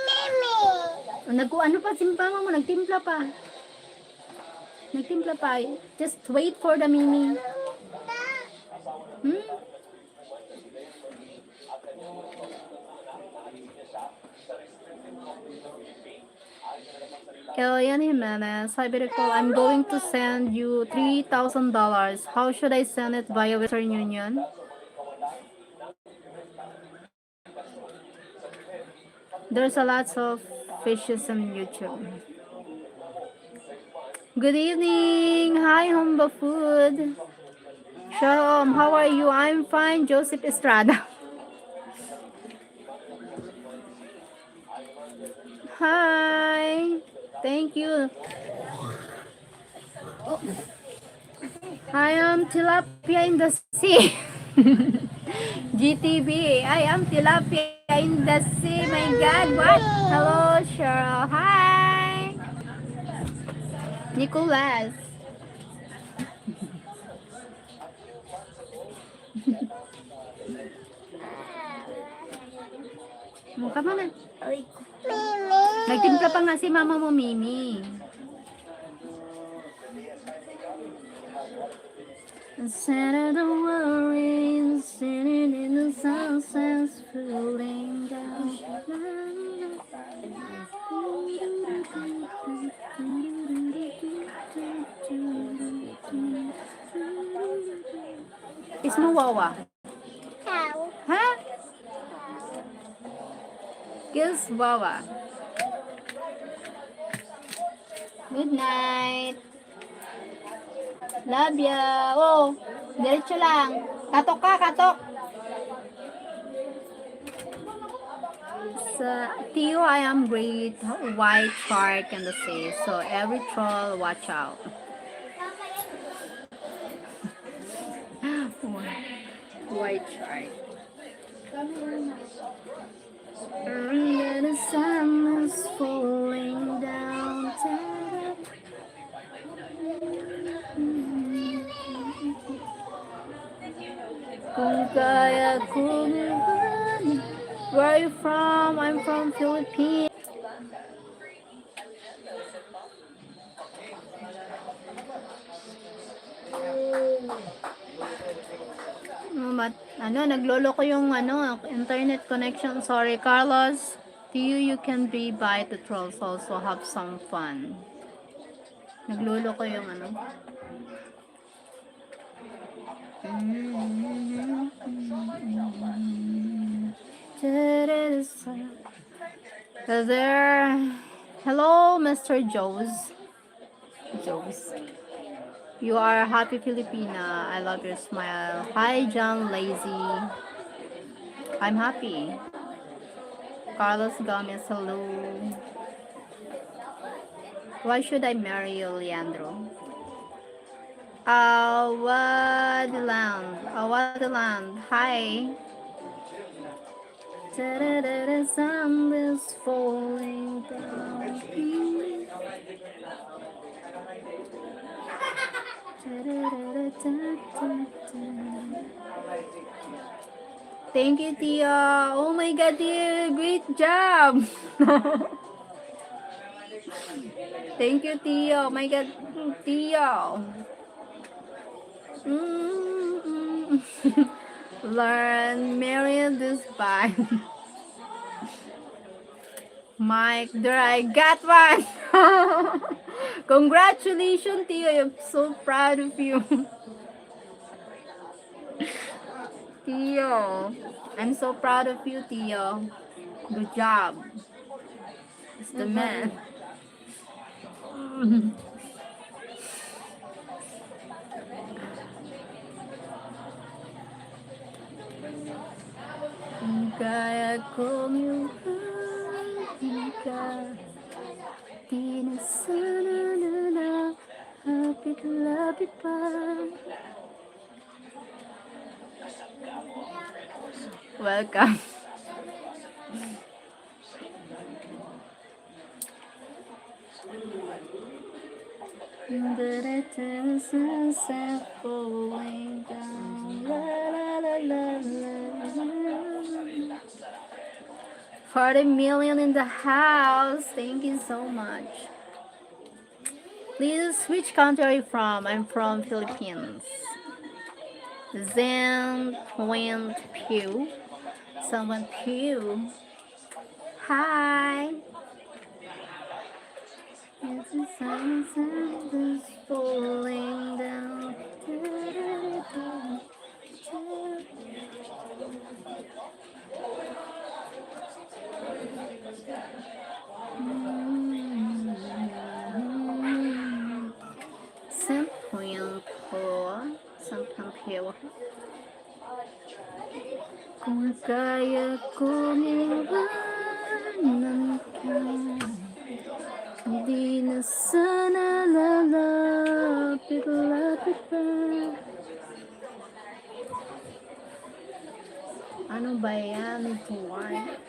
A: Ano pa, simpama mo? Nagtimpla pa. Nagtimpla pa. Just wait for the Mimi. Elian Jimenez, hi Bicol. I'm going to send you $3,000. How should I send it via Western Union? There's a lot of fishes on YouTube. Good evening. Hi, Humba Food. Shalom, how are you? I'm fine, Joseph Estrada. Hi. Thank you. Oh. I am tilapia in the sea. GTV. I am tilapia in the sea. My God, what? Hello, Cheryl. Hi. Nicholas. Mukha mo na. Nagtimpla pa nga si mama mo, Mimi. Instead of the worries, sitting in the sunset, floating down. Is mo wawa? Ha? Kiss wawa. Good night. Love ya. Oh, diretso lang. Katok ka, katok. Sa Tio, I am great white shark in the sea. So every troll, watch out. White shark. The sun is falling down. Kung kaya kong where are you from? I'm from Philippines. Naglolo ko yung internet connection. Sorry, Carlos. To you can be by the trolls also have some fun. Naglolo ko yung There. Hello, Mr. Joes. Joes. You are a happy Filipina. I love your smile. Hi, John Lazy. I'm happy. Carlos Gomez, hello. Why should I marry you, Leandro? Wadiland. Hi. Sun is falling down. Thank you, Tia. Oh my god, Tia. Great job. Thank you, Tia. Oh my god, Tia. Mm. Learn, marry this by Mike. There, I got one. Congratulations, Tia. I'm so proud of you. Tio, I'm so proud of you, Tio. Good job. It's the man. Kaya ko ka di na sana na lapit-lapit pa. Welcome. The sunset falling down. La, la, la, la, la. 40 million in the house. Thank you so much. Please, which country are you from? I'm from Philippines. Zen went pew. Someone pew. Hi. It's the sunset is falling down. Sampuin po. Sampuin po. Kung kaya kong iwanan ka, hindi na sana lalapit-lapit pa. Ano ba yan? Need to work.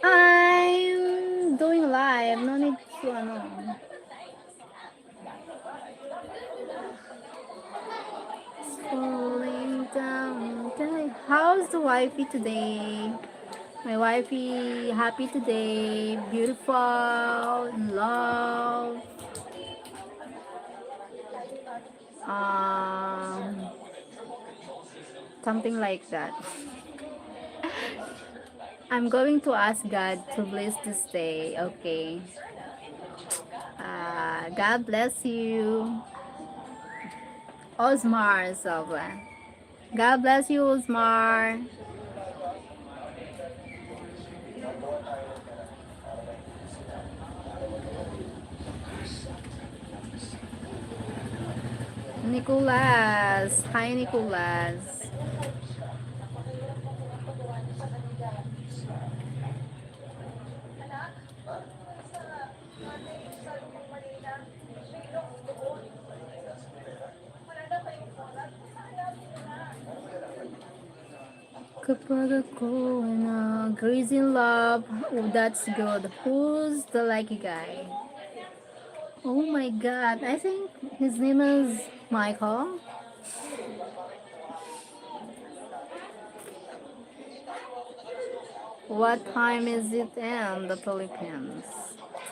A: I'm doing live. No need to ano. Falling down. Okay. How's the wifey today? My wifey happy today. Beautiful. In love. Um, Something like that. I'm going to ask God to bless this day. Okay. God bless you. Osmar Silva. God bless you, Osmar. Nicolas. Hi, Nicolas. Kapag ako na crazy in love, oh, that's good. Who's the lucky guy? Oh my god, I think his name is Michael. What time is it in the Philippines?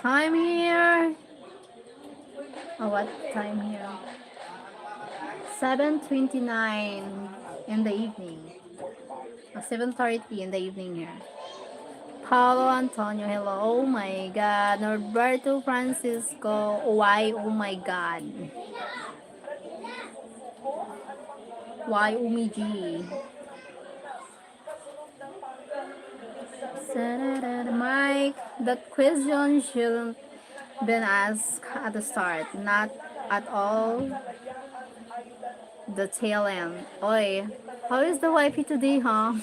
A: Time here? Oh, what time here? 7:29 in the evening. 7:30 in the evening here. Paulo Antonio, hello. Oh my god. Norberto Francisco, why? Oh my god. Why Umiji? Mike, that question shouldn't been asked at the start, not at all the tail end. Oi, how is the wifey today, huh?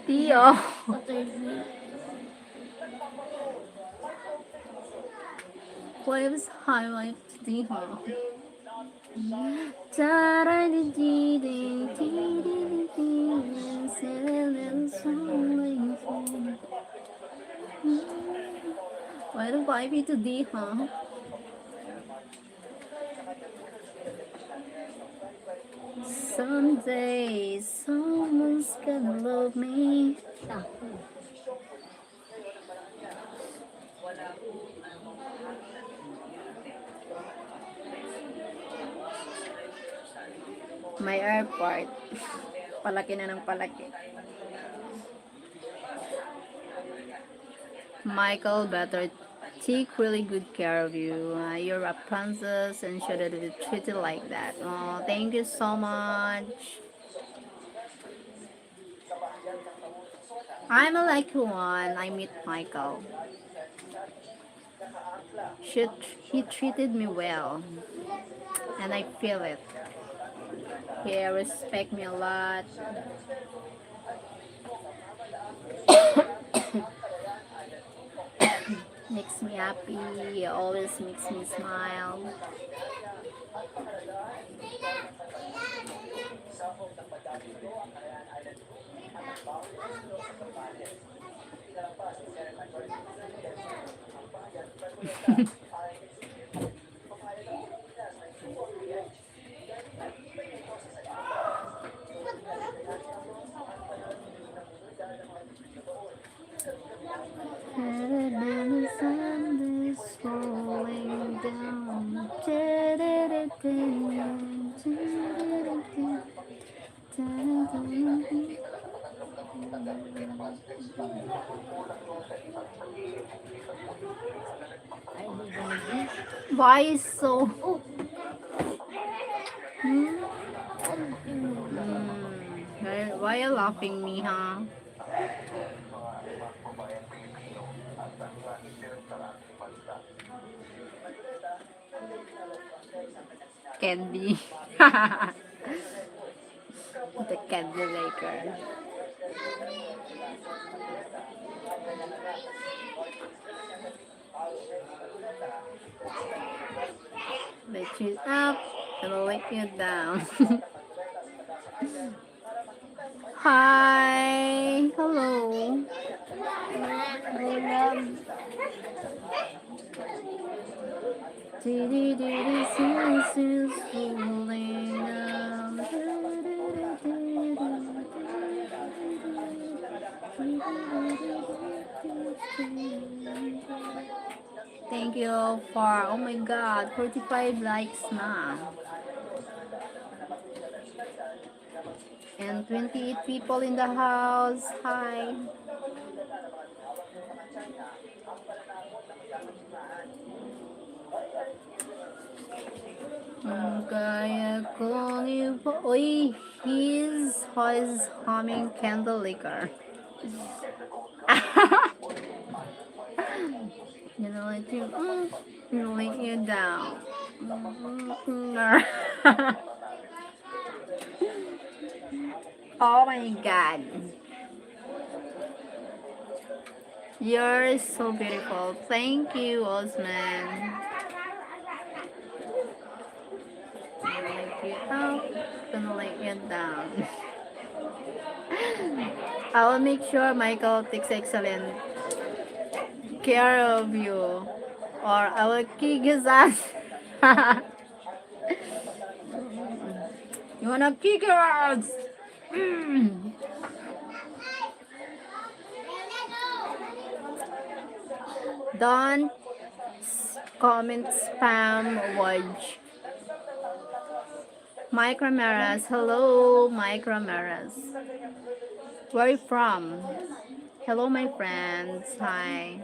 A: Tio,
B: Saturday.
A: what is high wife today, huh? Why the wifey today, huh? Someday someone's gonna love me.
B: Tako.
A: My airport. Palaki na ng palaki. Michael better take really good care of you. You're a princess and shouldn't be treated like that. Oh, thank you so much. I'm a lucky one. I meet Michael. She, he treated me well, and I feel it. He respect me a lot. Makes me happy. Always makes me smile. The sun is falling down.
B: Are they gonna
A: Why is so?
B: Oh!
A: Hmm?
B: Oh!
A: Why are you laughing me, huh? Candy. The candy maker. Let you up and let you down. Hi. Hello. Thank you for, oh my god, 45 likes na. And 28 people in the house. Hi. Kaya kong iba. Uy, he's humming candle liquor. You know, let you, let you down. Oh my god. You're so beautiful. Thank you, Osman. Gonna let you up, gonna let you down. I will make sure Michael takes excellent care of you, or I will kick his ass. You wanna kick your ass? Mm. Don't comment spam watch. Mike Ramirez, hello, Mike Ramirez. Where are you from? Hello, my friends. Hi.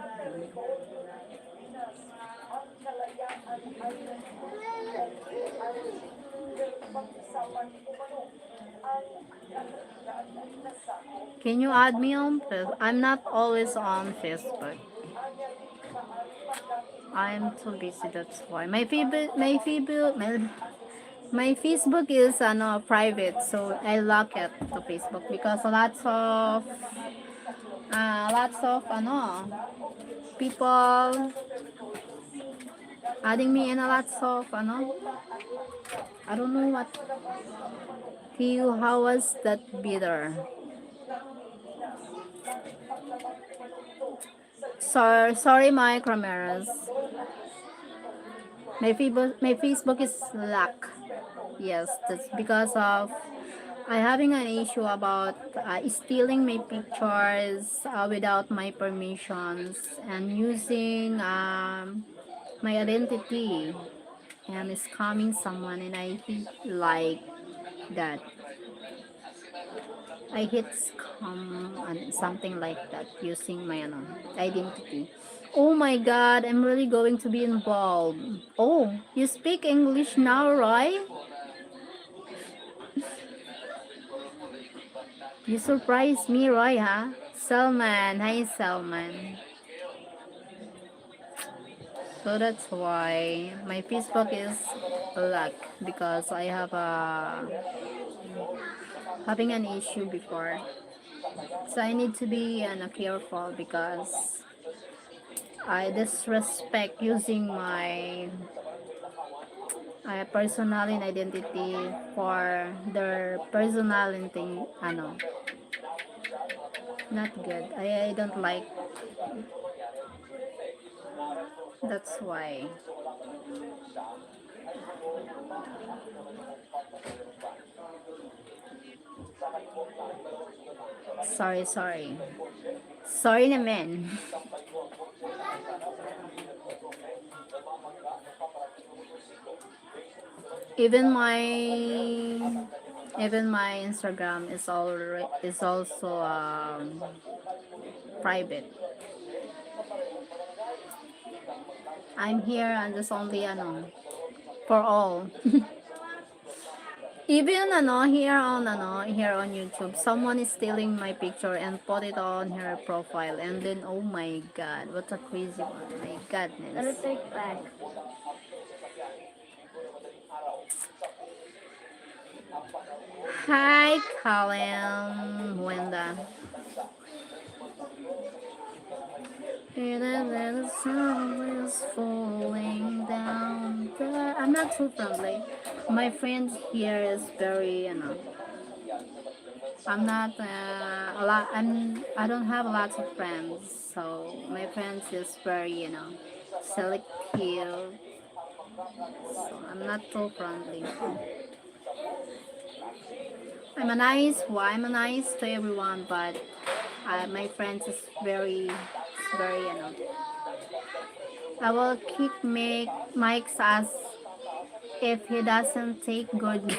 A: Can you add me on Facebook? I'm not always on Facebook. I'm too busy, that's why. My Facebook is private, so I lock it to Facebook because lots of people adding me and lots of I don't know what you how was that bitter. Sorry, my Ramirez. My Facebook is locked. Yes, that's because of I having an issue about stealing my pictures without my permissions and using my identity and scamming someone, and I hate like that. I hate scam and something like that using my identity. Oh my god, I'm really going to be involved. Oh, you speak English now, right? You surprised me, Roy, huh? Salman, hi Salman. So that's why my Facebook is luck because I have having an issue before. So I need to be careful because I disrespect using my personal identity for their personal and thing, not good. I don't like. That's why. Sorry. Sorry naman. Even my even my Instagram is also private. I'm here and just only for all. Even here on YouTube, someone is stealing my picture and put it on her profile, and then oh my god, what a crazy one! My
B: Pero
A: goodness.
B: take back.
A: Hi, Colin, Wenda. And then the sun is falling down. I'm not too friendly. My friend here is very, I'm not a lot. I don't have lots of friends, so my friends is very, selective. So I'm not too friendly. I'm a nice to everyone, but my friends is very, I will kick Mike's ass if he doesn't take good.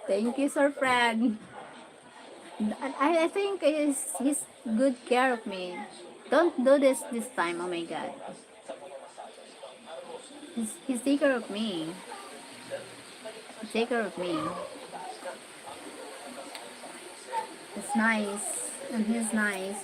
A: Thank you, Sir Fred. I think he's good care of me. Don't do this time. Oh my God. He's take care of me. Take care of me. It's nice and he's nice.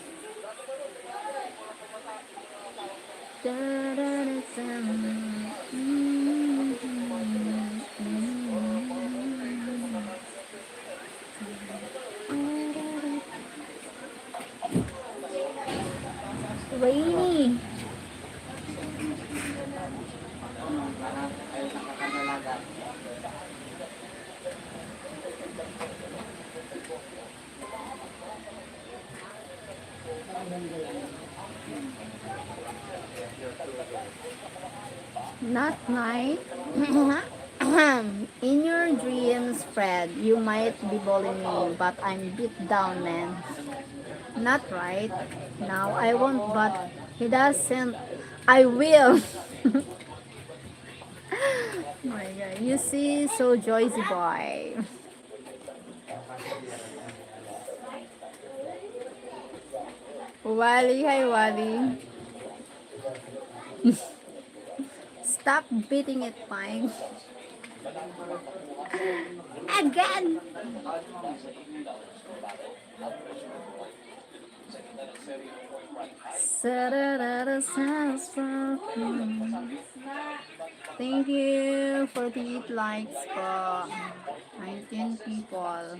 A: Rainy. Not night. In your dreams, Fred, you might be bullying me, but I'm beat down, man. Not right. Now I won't, but he doesn't. I will. My God, you see, so Joycey boy. Wally, hi Wally. Stop beating it, Mike. Again. Thank you for the 8 likes po. 19 people.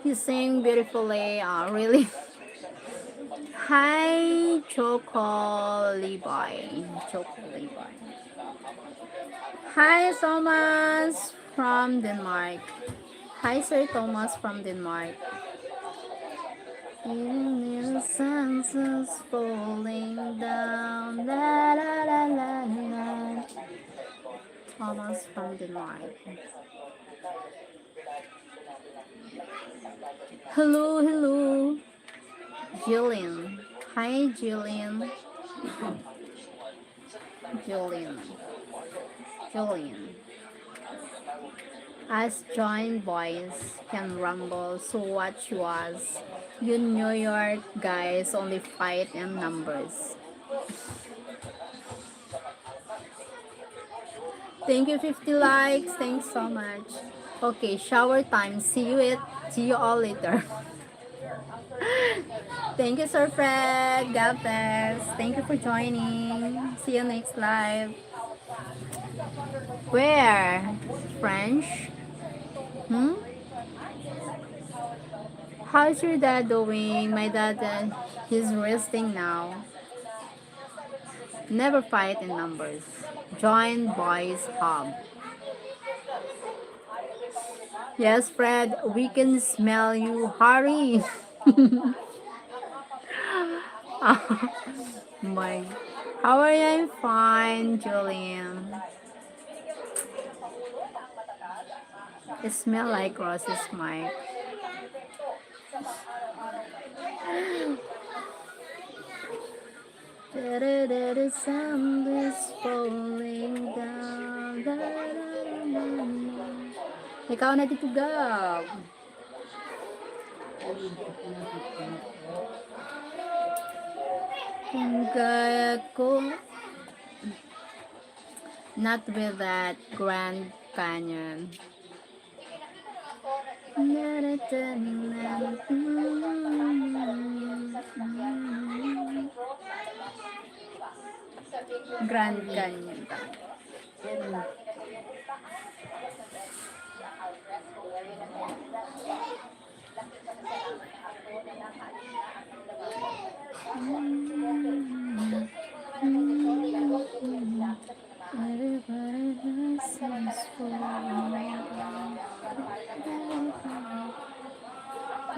A: You sing beautifully, really. Hi, Choco Levi. Choco Levi. Hi, Thomas from Denmark. Hi, Sir Thomas from Denmark. Your senses falling down. La, la, la, la, la. Thomas from Denmark. Hello, hello. Jillian. Hi, Jillian. Jillian. Jillian. As joint boys can rumble, so watch was. You New York guys only fight in numbers. Thank you, 50 likes. Thanks so much. Okay, shower time. See you all later. Thank you, Sir Fred. God bless. Thank you for joining. See you next live. Where? French? Hmm? How's your dad doing? My dad, he's resting now. Never fight in numbers. Join boys hub. Yes, Fred, we can smell you. Hurry. My, how are you? I'm fine, Julian. It smells like roses, Mike. The sun is falling down. Ikaw na dito, Gab. Kung kaya ko, not with that Grand Canyon. Grand Canyon.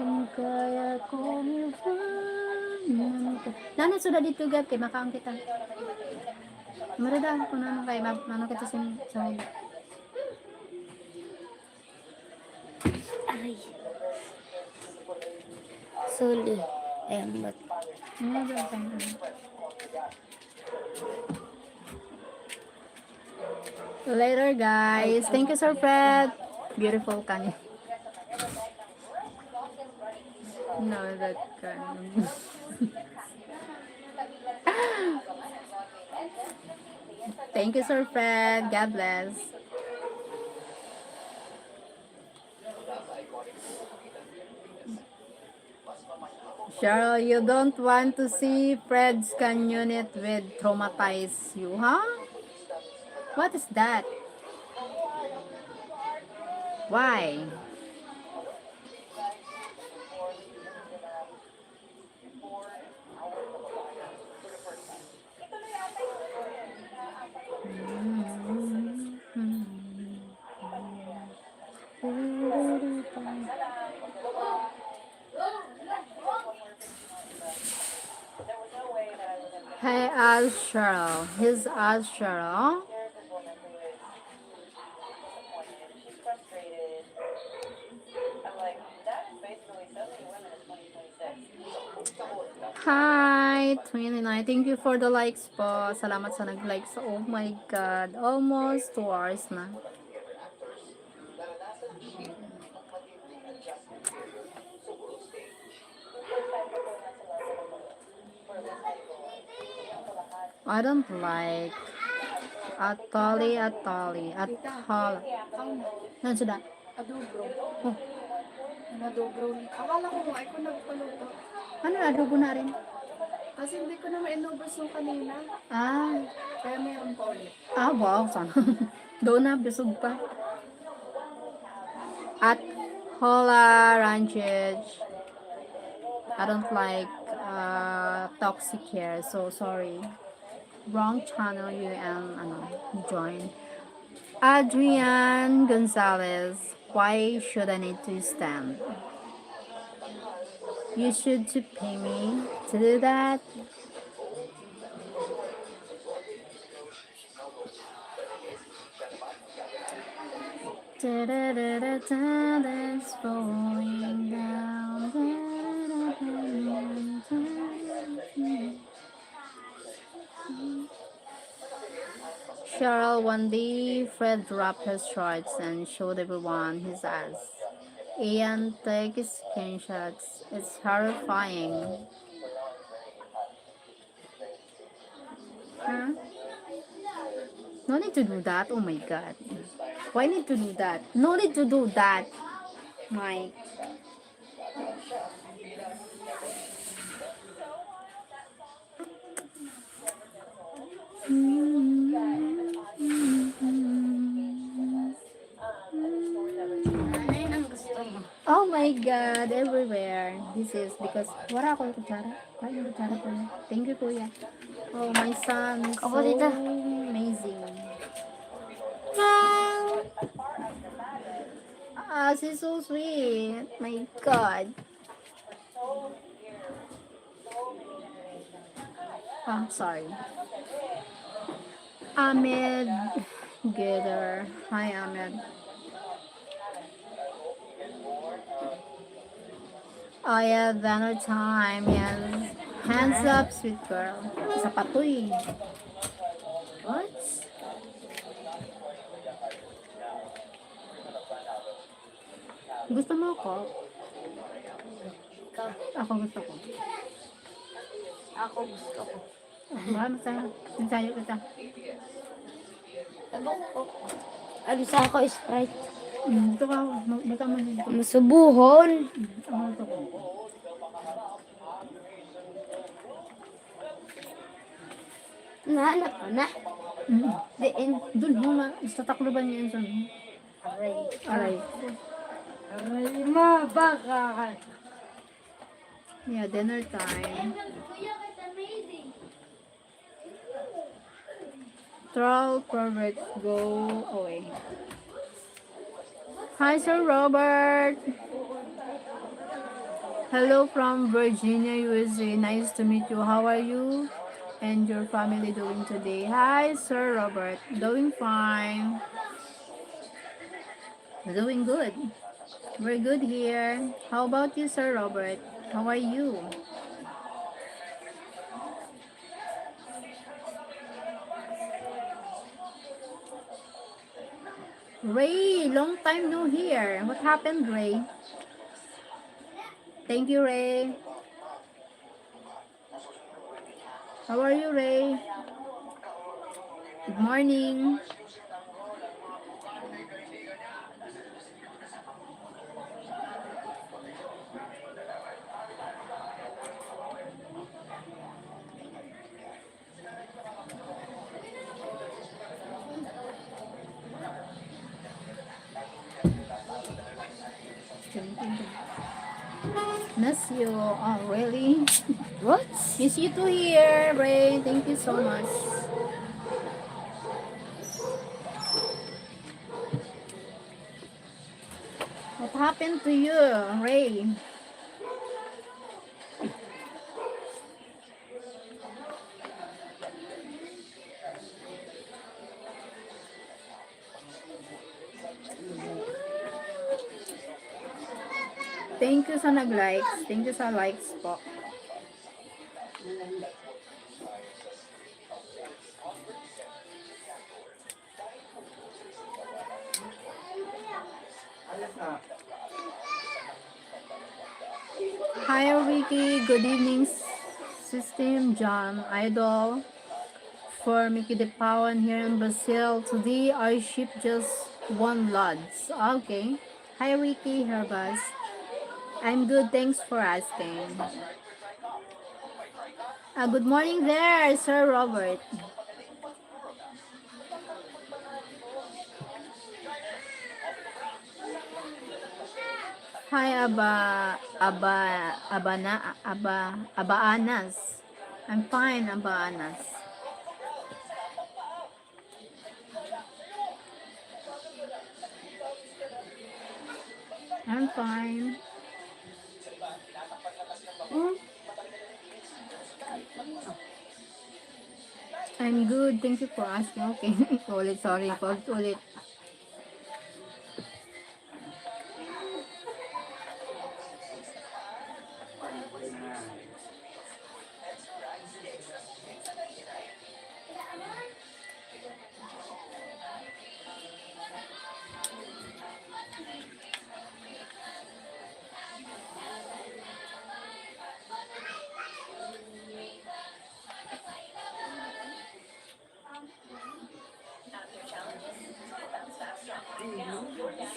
A: Kung kaya ko Nano sudah ditugab kay makaang kita. Marada kung nano kay mano kita sa
B: Aray. Suli. Emot.
A: Later, guys. Thank you, Sir Fred. Beautiful kanya. No, that kanya. Thank you, Sir Fred. God bless. Cheryl, you don't want to see Fred's Canyon it with traumatize you, huh? What is that? Why? Hey, as Cheryl. He's as Cheryl. Hi, 29. Thank you for the likes po. Salamat sa nag-likes. Oh my God. Almost 2 hours na. I don't like atali. Ano sudah?
C: Adobo.
A: Oh,
C: Adobo. Akala ko nga, ikaw nagpaluto.
A: ano adobo na rin?
C: Kasi hindi ko na ma-inubos yung kanina.
A: Ah,
C: Kaya mayroon pa ulit.
A: wow. Sana. Doon na, busog pa. At Hola Ranchage. I don't like toxic hair, so sorry. Wrong channel you join. Adrian Gonzalez. Why should I need to stand? You should to pay me to do that. Da da da da da, that's falling down. Sheryl, one day Fred dropped his shorts and showed everyone his ass. Ian took screenshots. It's horrifying. Huh? No need to do that. Oh my god. Why need to do that? No need to do that. Mike.
B: Ano yun ang gusto mo?
A: Oh my god, everywhere. This is because wala akong kutsara. Wala yung kutsara ko. Thank you, kuya. Oh, my son is so
B: Opo, tita.
A: amazing. Ah, she's so sweet. My god. Oh, sorry. Ahmed Gator. Hi, Ahmed. Oh yeah, dinner time. Yes. Hands up, sweet girl. Isa pa to eh.
B: What?
A: Gusto mo ako?
B: Ikaw.
A: Ako gusto ko.
B: Ako gusto ko.
A: Maraming sa ensayo kita.
B: Tabok ko. Ano sa ako, Sprite?
A: Gusto ko. Baka mo dito.
B: Masubuhon.
A: Ako gusto ko.
B: Nahanap ka na. Diin.
A: Doon mo na. Sa takluban niya yun. Son.
B: Aray.
A: Aray.
B: Aray, mabaka.
A: Yeah, dinner time. Troll pervert go away. Hi, Sir Robert. Hello from Virginia, USA. Nice to meet you. How are you and your family doing today? Hi, Sir Robert. Doing fine. Doing good. We're good here. How about you, Sir Robert? How are you? Ray, long time no here. What happened, Ray? Thank you, Ray. How are you, Ray? Good morning. Miss you. Oh, really?
B: What?
A: Miss you too here, Ray. Thank you so much. What happened to you, Ray? Thank you sa nag-likes. Thank you sa likes po. Hi, Ricky. Good evening, System John Idol. For Mickey de Pawan here in Brazil. Today, I ship just one lods. Okay. Hi, Ricky. Herbas. I'm good. Thanks for asking. Good morning there, Sir Robert. Hi, Abaanas. I'm fine, Abaanas. I'm fine. I'm good. Thank you for asking. Okay. Ulit, sorry. Ulit.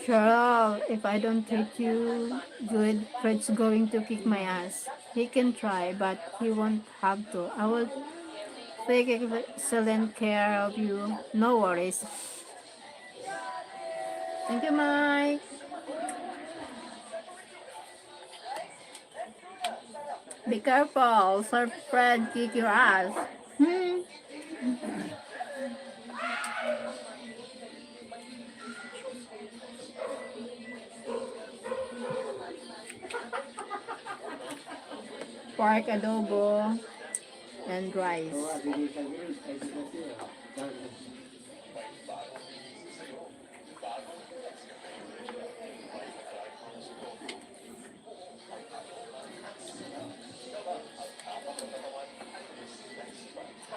A: Cheryl, if I don't treat you good, Fred's going to kick my ass. He can try, but he won't have to. I will take excellent care of you. No worries. Thank you, Mike. Be careful, Sir Fred kick your ass. Hmm. Pork adobo and rice.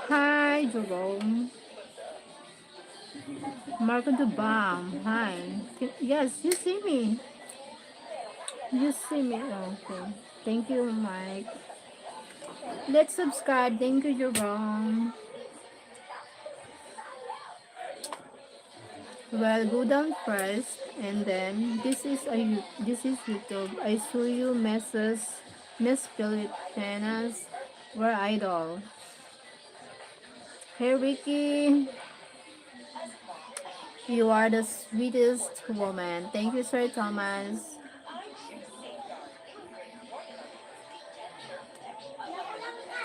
A: Hi, Jerome. Marco the Bomb. Hi. Yes, you see me. You see me. Okay. Thank you, Mike. Let's subscribe. Thank you, Jerome. Well, go down first, and then this is YouTube. I saw you, Miss Filipinas. We're idol. Hey, Ricky. You are the sweetest woman. Thank you, Sir Thomas.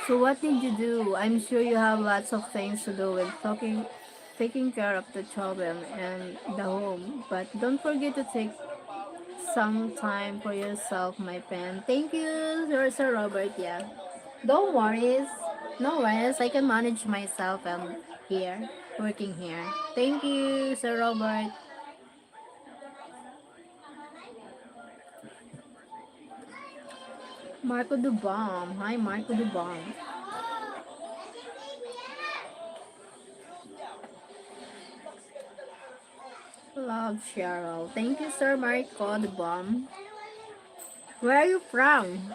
A: So what did you do? I'm sure you have lots of things to do with taking care of the children and the home. But don't forget to take some time for yourself, my friend. Thank you, Sir Robert. Yeah. Don't worry. No worries. I can manage myself here, working here. Thank you, Sir Robert. Marco the Bomb. Hi, Marco the Bomb. Love Cheryl. Thank you, Sir Marco the Bomb. Where are you from?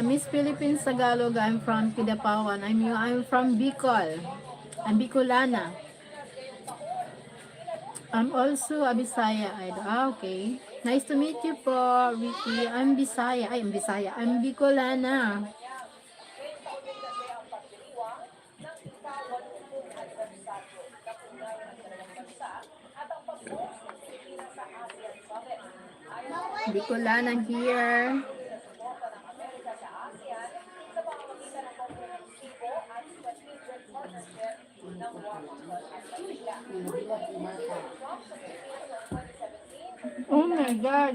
A: Miss Philippines Tagalog. I'm from Kidapawan. I'm from Bicol. I'm Bicolana. I'm also a Bisaya idol. Okay. Nice to meet you po, Ricky. I'm Bisaya. Ay, I'm Bisaya. I'm Bicolana. Bicolana here. Oh my God.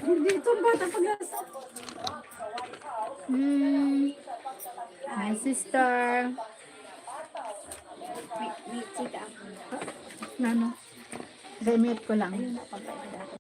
A: Dito ang bata pag-asa. My sister.
B: Wait, sita.
A: Nano? Remit ko lang.
B: Ayun, napagay.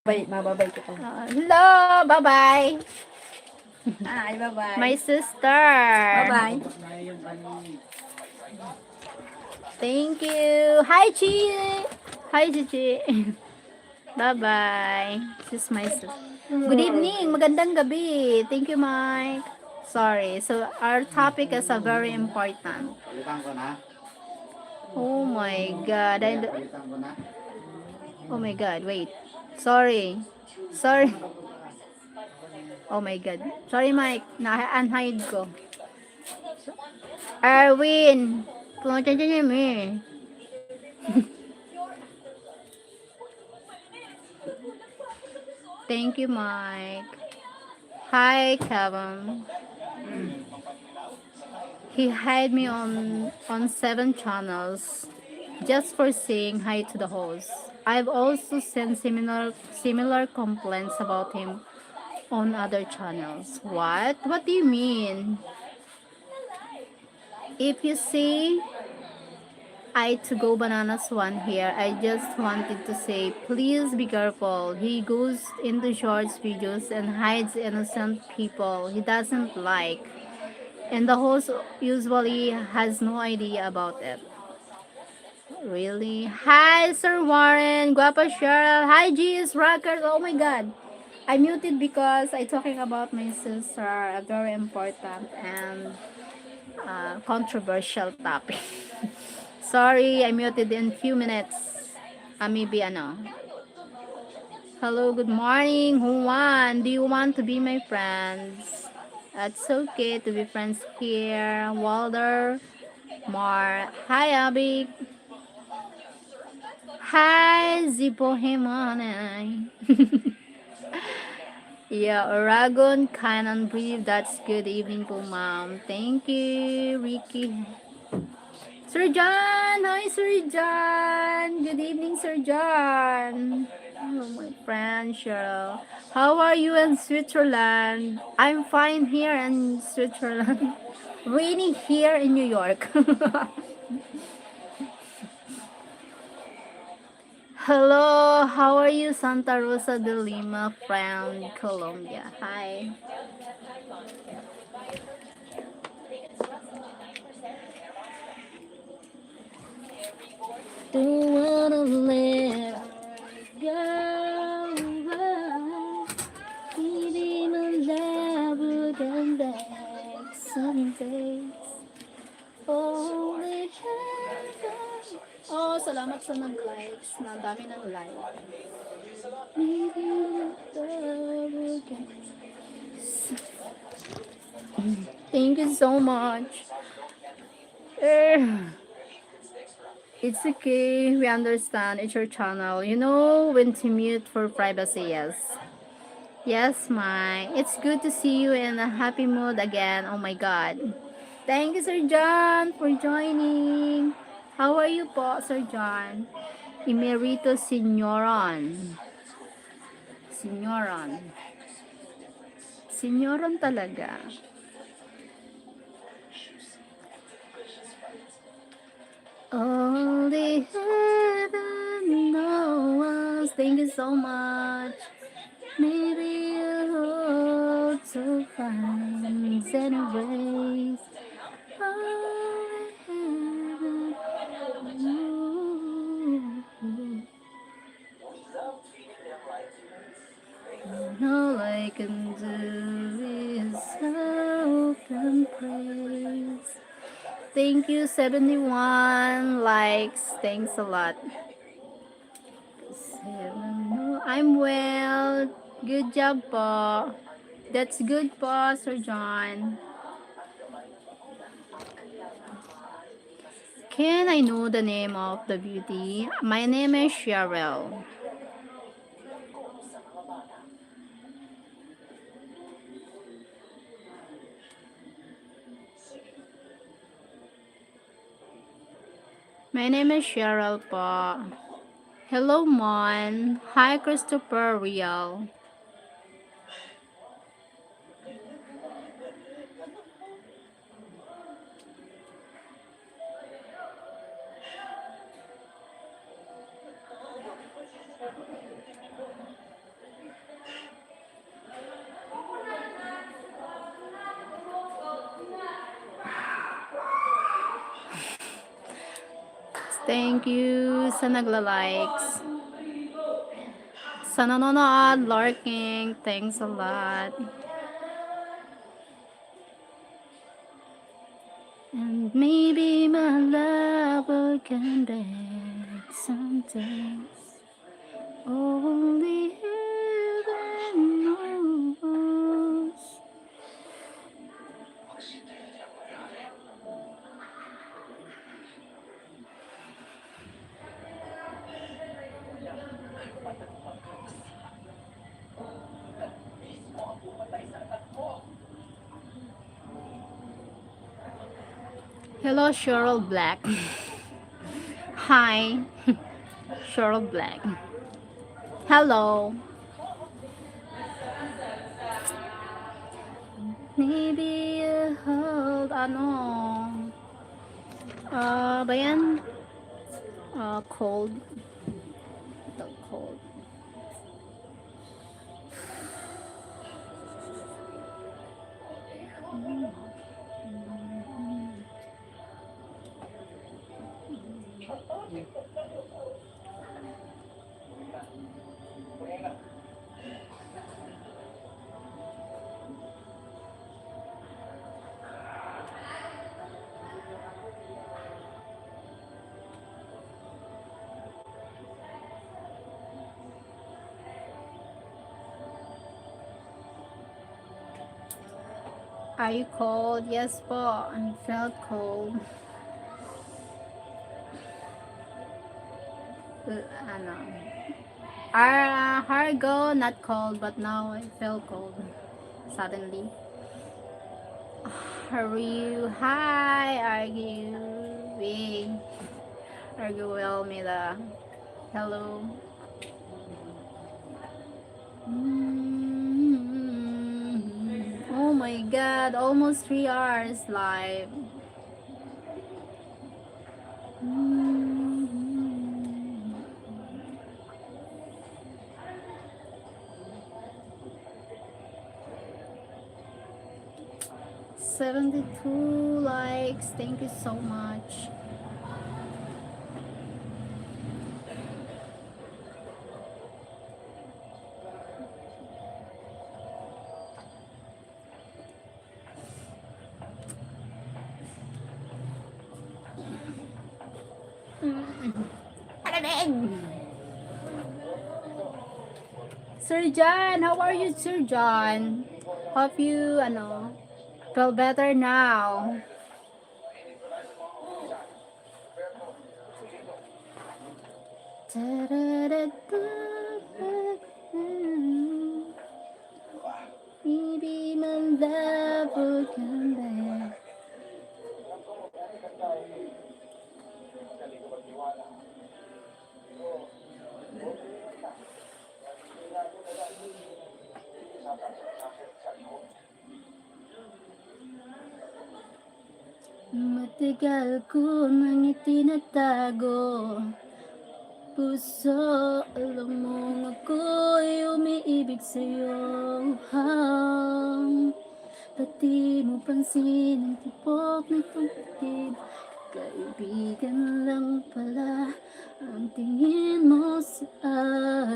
C: Mababay ko.
A: Hello, bye-bye.
C: Ay, bye-bye.
A: My sister.
C: Bye-bye.
A: Thank you. Hi, Chi. Hi, Chichi. Bye-bye. This is my sister. Good evening. Magandang gabi. Thank you, Mike. Sorry. So, our topic is a very important. Oh my God. Oh my God. Wait. Sorry. Sorry. Oh my God. Sorry, Mike. Na-unhide ko. Erwin. Pumunta dyan yun eh. Thank you, Mike. Hi, Kevin. He had me on 7 channels just for saying hi to the host. I've also sent similar complaints about him on other channels. What? What do you mean? If you see I to go bananas one here, I just wanted to say please be careful. He goes into shorts videos and hides innocent people he doesn't like. And the host usually has no idea about it. Really? Hi, Sir Warren. Guapa Cheryl. Hi, GS Rockers. Oh my God. I muted because I talking about my sister, a very important and controversial topic. Sorry, I muted in few minutes. Maybe ano. Hello, good morning. Who won? Do you want to be my friends? It's okay to be friends here. Walter, Mar. Hi, Abby. Hi, Zipohimane. Yeah, Aragon, Canon Brief. That's good evening po, ma'am. Thank you, Ricky. Sir John! Hi, Sir John! Good evening, Sir John! Oh, my friend, Cheryl. How are you in Switzerland? I'm fine here in Switzerland. Rainy here in New York. Hello, how are you, Santa Rosa de Lima from Colombia? Hi. Don't wanna let go. Feeling alive, looking back some days. Only heaven. Oh, salamat sa nag-likes. Na ang dami ng like. Thank you so much. It's okay. We understand. It's your channel. You know when to mute for privacy. Yes. Yes, Mike. It's good to see you in a happy mood again. Oh my God. Thank you, Sir John, for joining. How are you po, Sir John? Emerito Signoron. Signoron. Signoron talaga. Only heaven knows. Thank you so much. Maybe you hold so fine anyways. Only heaven knows. All I can do is hope and praise. Thank you, 71 likes. Thanks a lot. I'm well. Good job po. That's good po, Sir John. Can I know the name of the beauty? My name is Sheryl. My name is Sheryl po. Hello, Mon. Hi, Christopher Real. Thank you sa nagla-likes. Sa nanonood, lurking. Thanks a lot. And maybe my love will come back sometimes. Only heaven knows. Hello, Sheryl Black. Hi, Sheryl Black. Hello. Maybe a hug, ano, ba yan? Cold. The cold. Are you cold? Yes po. I felt cold. Ano? Hargo, not cold, but now I felt cold. Suddenly. Are you? Hi, argue. Argue well, Mila. Hello. Oh my god, almost 3 hours live. 72 likes. Thank you so much. Sir John, how are you, Sir John? Hope you, feel better now. Maybe my love will come back. Matagal ko nang itinatago puso, alam mong ako'y umiibig sa'yo. Pati mo pansin ang tipok na tubig. Kaibigan lang pala ang tingin mo sa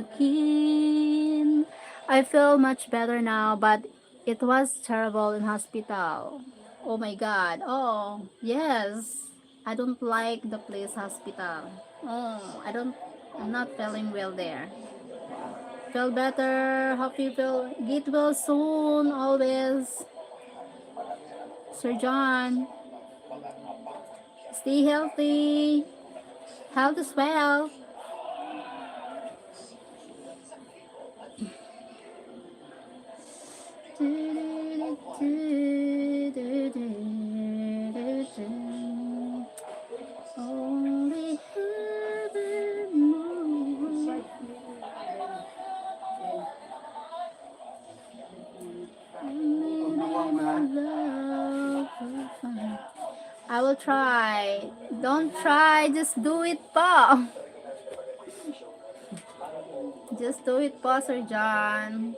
A: akin. I feel much better now, but it was terrible in hospital. Oh my god. Oh, yes. I don't like the place hospital. Oh, I'm not feeling well there. Feel better. Hope you get well soon. Always. Sir John. Stay healthy. Health is well. Only heaven knows. I will try. Don't try, just do it po. Just do it po, Sir John.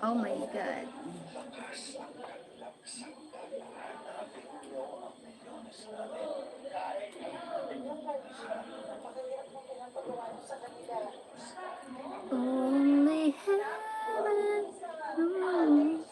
A: Oh my God. Only heaven knows.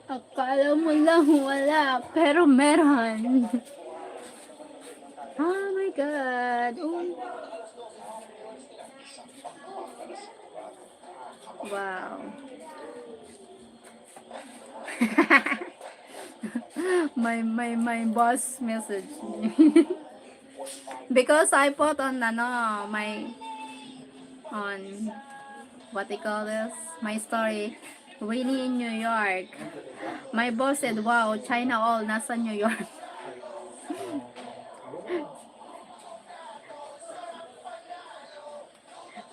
A: Akala mo lang wala, pero meron. Oh my God. Oh. Wow. My boss messaged me. Because I put on my on what they call this, my story, Winnie in New York. My boss said, wow, China all nasa New York.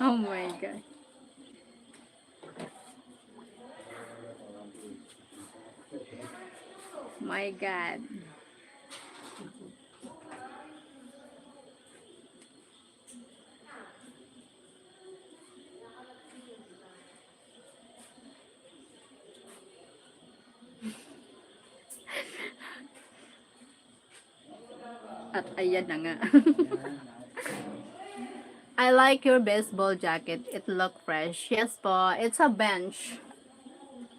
A: Oh my God. My God. At ayan na nga. I like your baseball jacket. It look fresh. Yes po. It's a bench.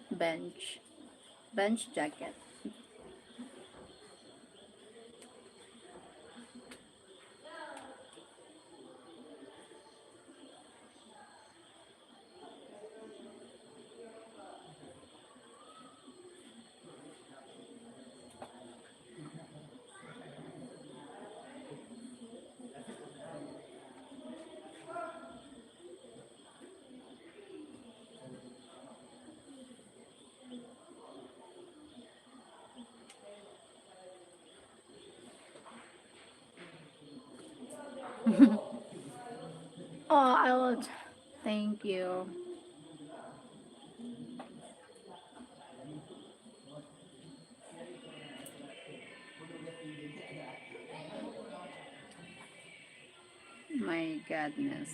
A: Bench. Bench jacket. Oh, I will. Thank you. My goodness.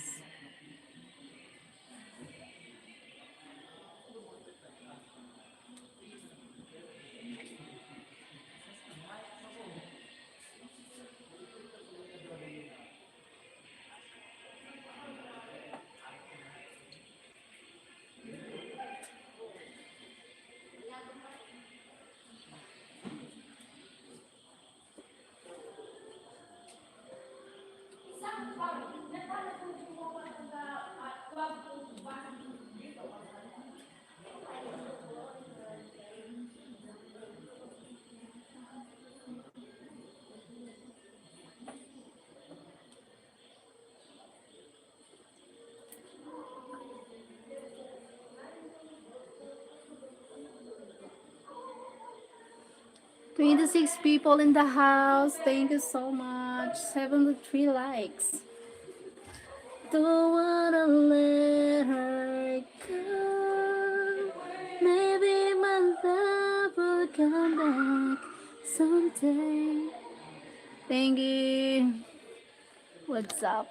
A: "26 people in the house. Thank you so much. 73 likes. Don't wanna let her go. Maybe my love will come back someday." Thank you. What's up?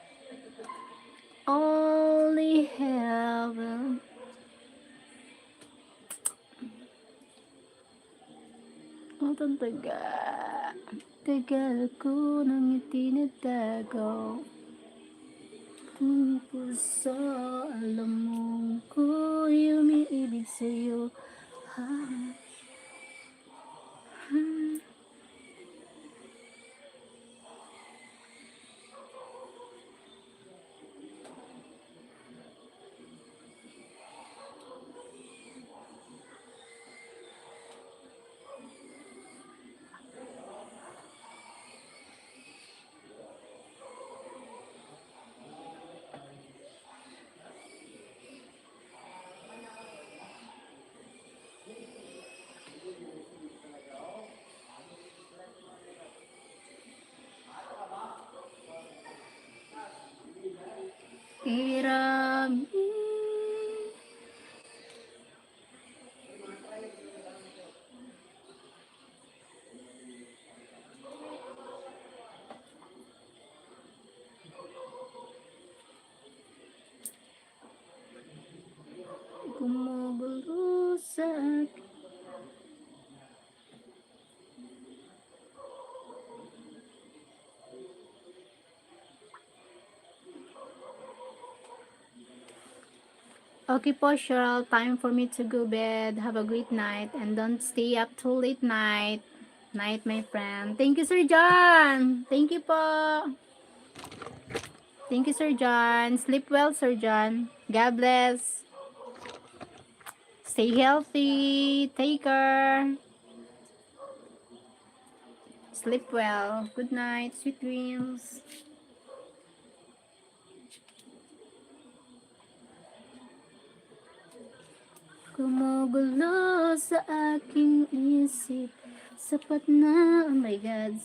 A: Only heaven. Oh, taga. Tagal ko nang itinatago. Ang puso, alam mo ko yung umiibig sa'yo. Ah, ah. Kirami. Gumugulo sa akin. Okay po, Cheryl. Time for me to go bed. Have a great night. And don't stay up too late night. Night, my friend. Thank you, Sir John. Thank you po. Thank you, Sir John. Sleep well, Sir John. God bless. Stay healthy. Take care. Sleep well. Good night. Sweet dreams. Gumugulo sa aking isip. Sapat na, oh my God.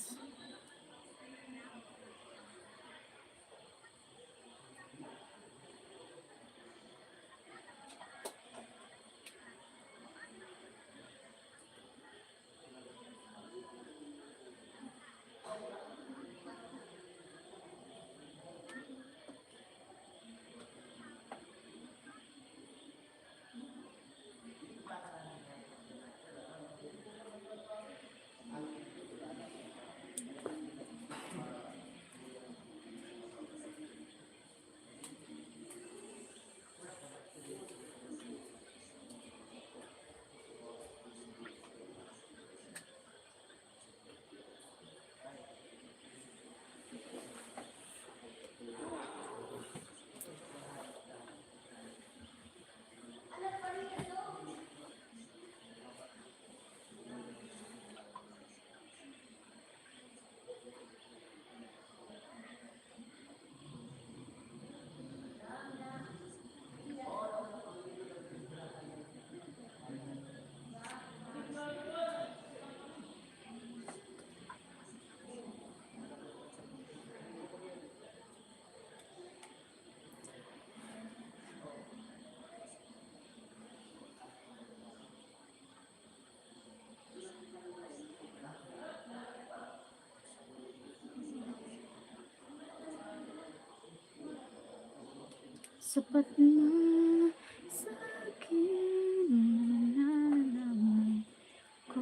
A: Sapat na sa akin nalalaman ko.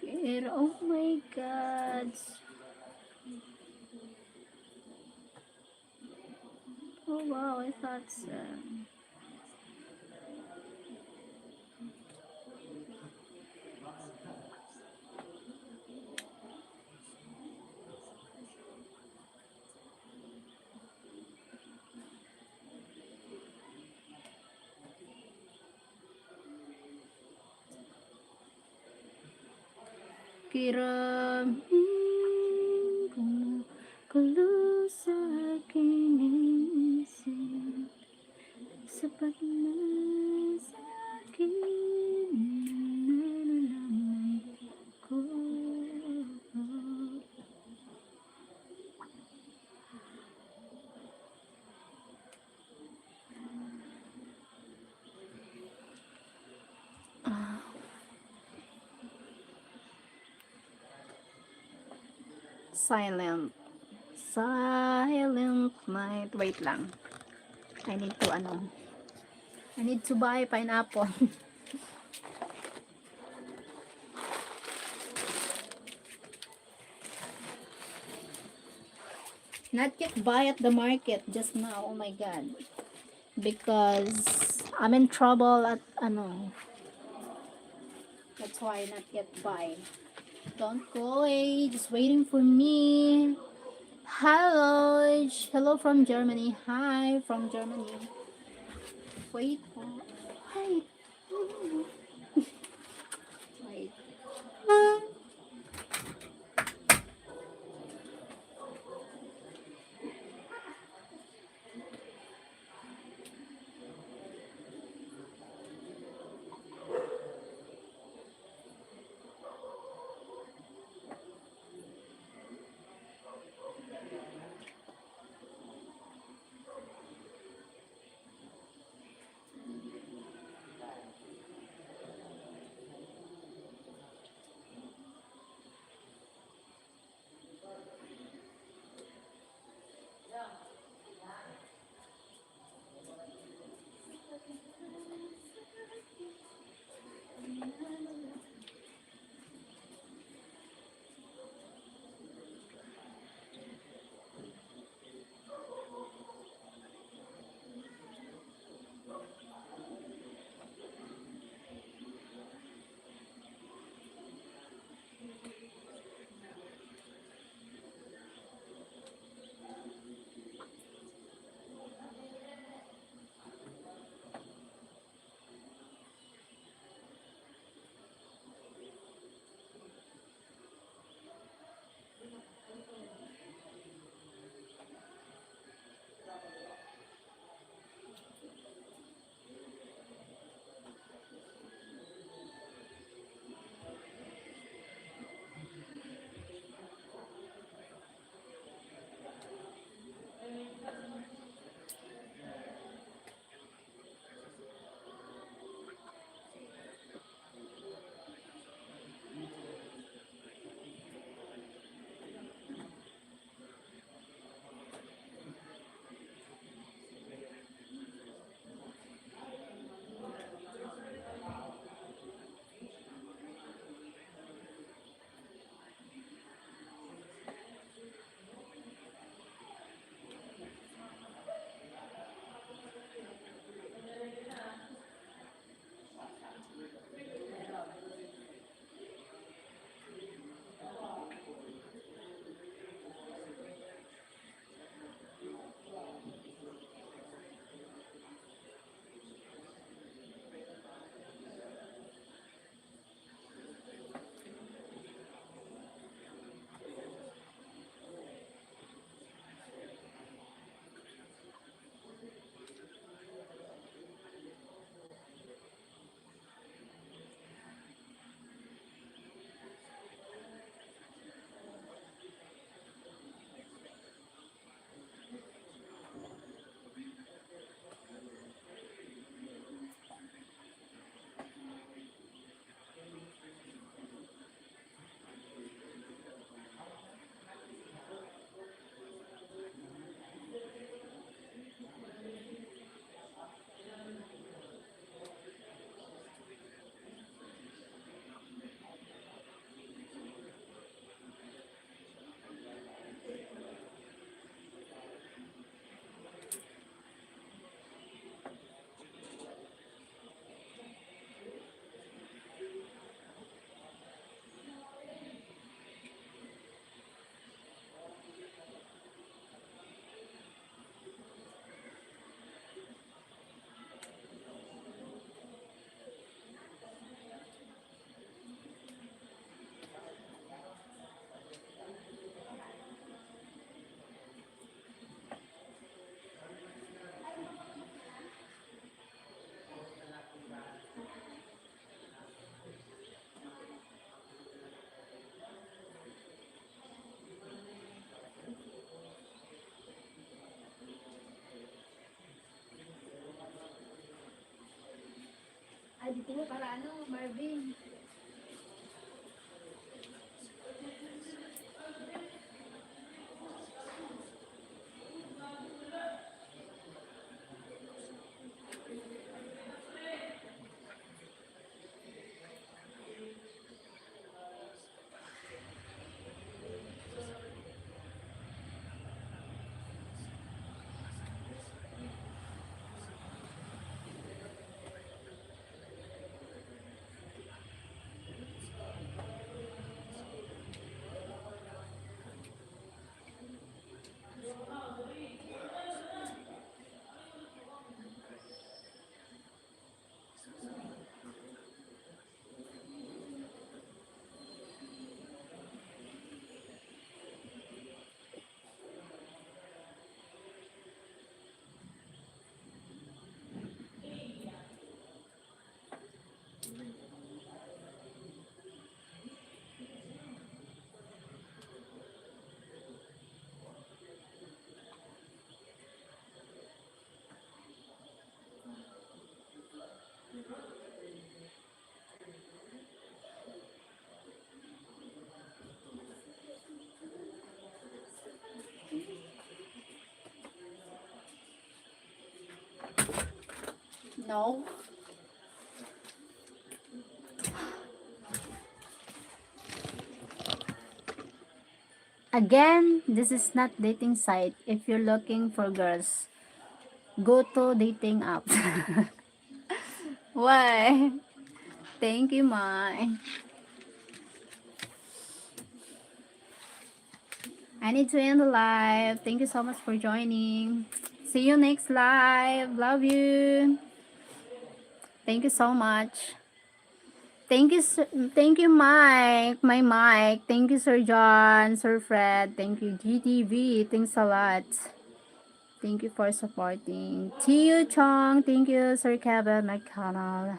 A: Pero oh my God. Oh wow, I thought so. Kiramin kumukulo sa aking isip. Sapat na sa akin nalalaman ko. Silent. Silent night. Wait lang. I need to buy pineapple. Not yet buy at the market just now. Oh my God. Because I'm in trouble at That's why not yet buy. Don't go away. Just waiting for me. Hello. Hello from Germany. Hi from Germany. Wait. Hi. Wait. Oo, para ano, Marvin. No. Again, this is not dating site. If you're looking for girls, go to dating apps. Why? Thank you, Mai. I need to end the live. Thank you so much for joining. See you next live. Love you. Thank you so much. Thank you, Mike. My Mike. Thank you, Sir John, Sir Fred. Thank you, GTV. Thanks a lot. Thank you for supporting. Tiu Chong. Thank you, Sir Kevin McConnell.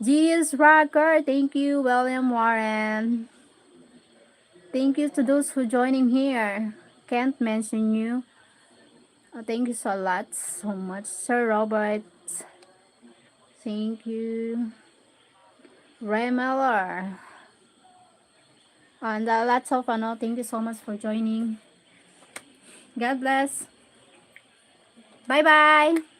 A: Gius Rocker. Thank you, William Warren. Thank you to those who joining here. Can't mention you. Thank you so much, Sir Robert. Thank you, Ray Miller. And lots of thank you so much for joining. God bless. Bye bye.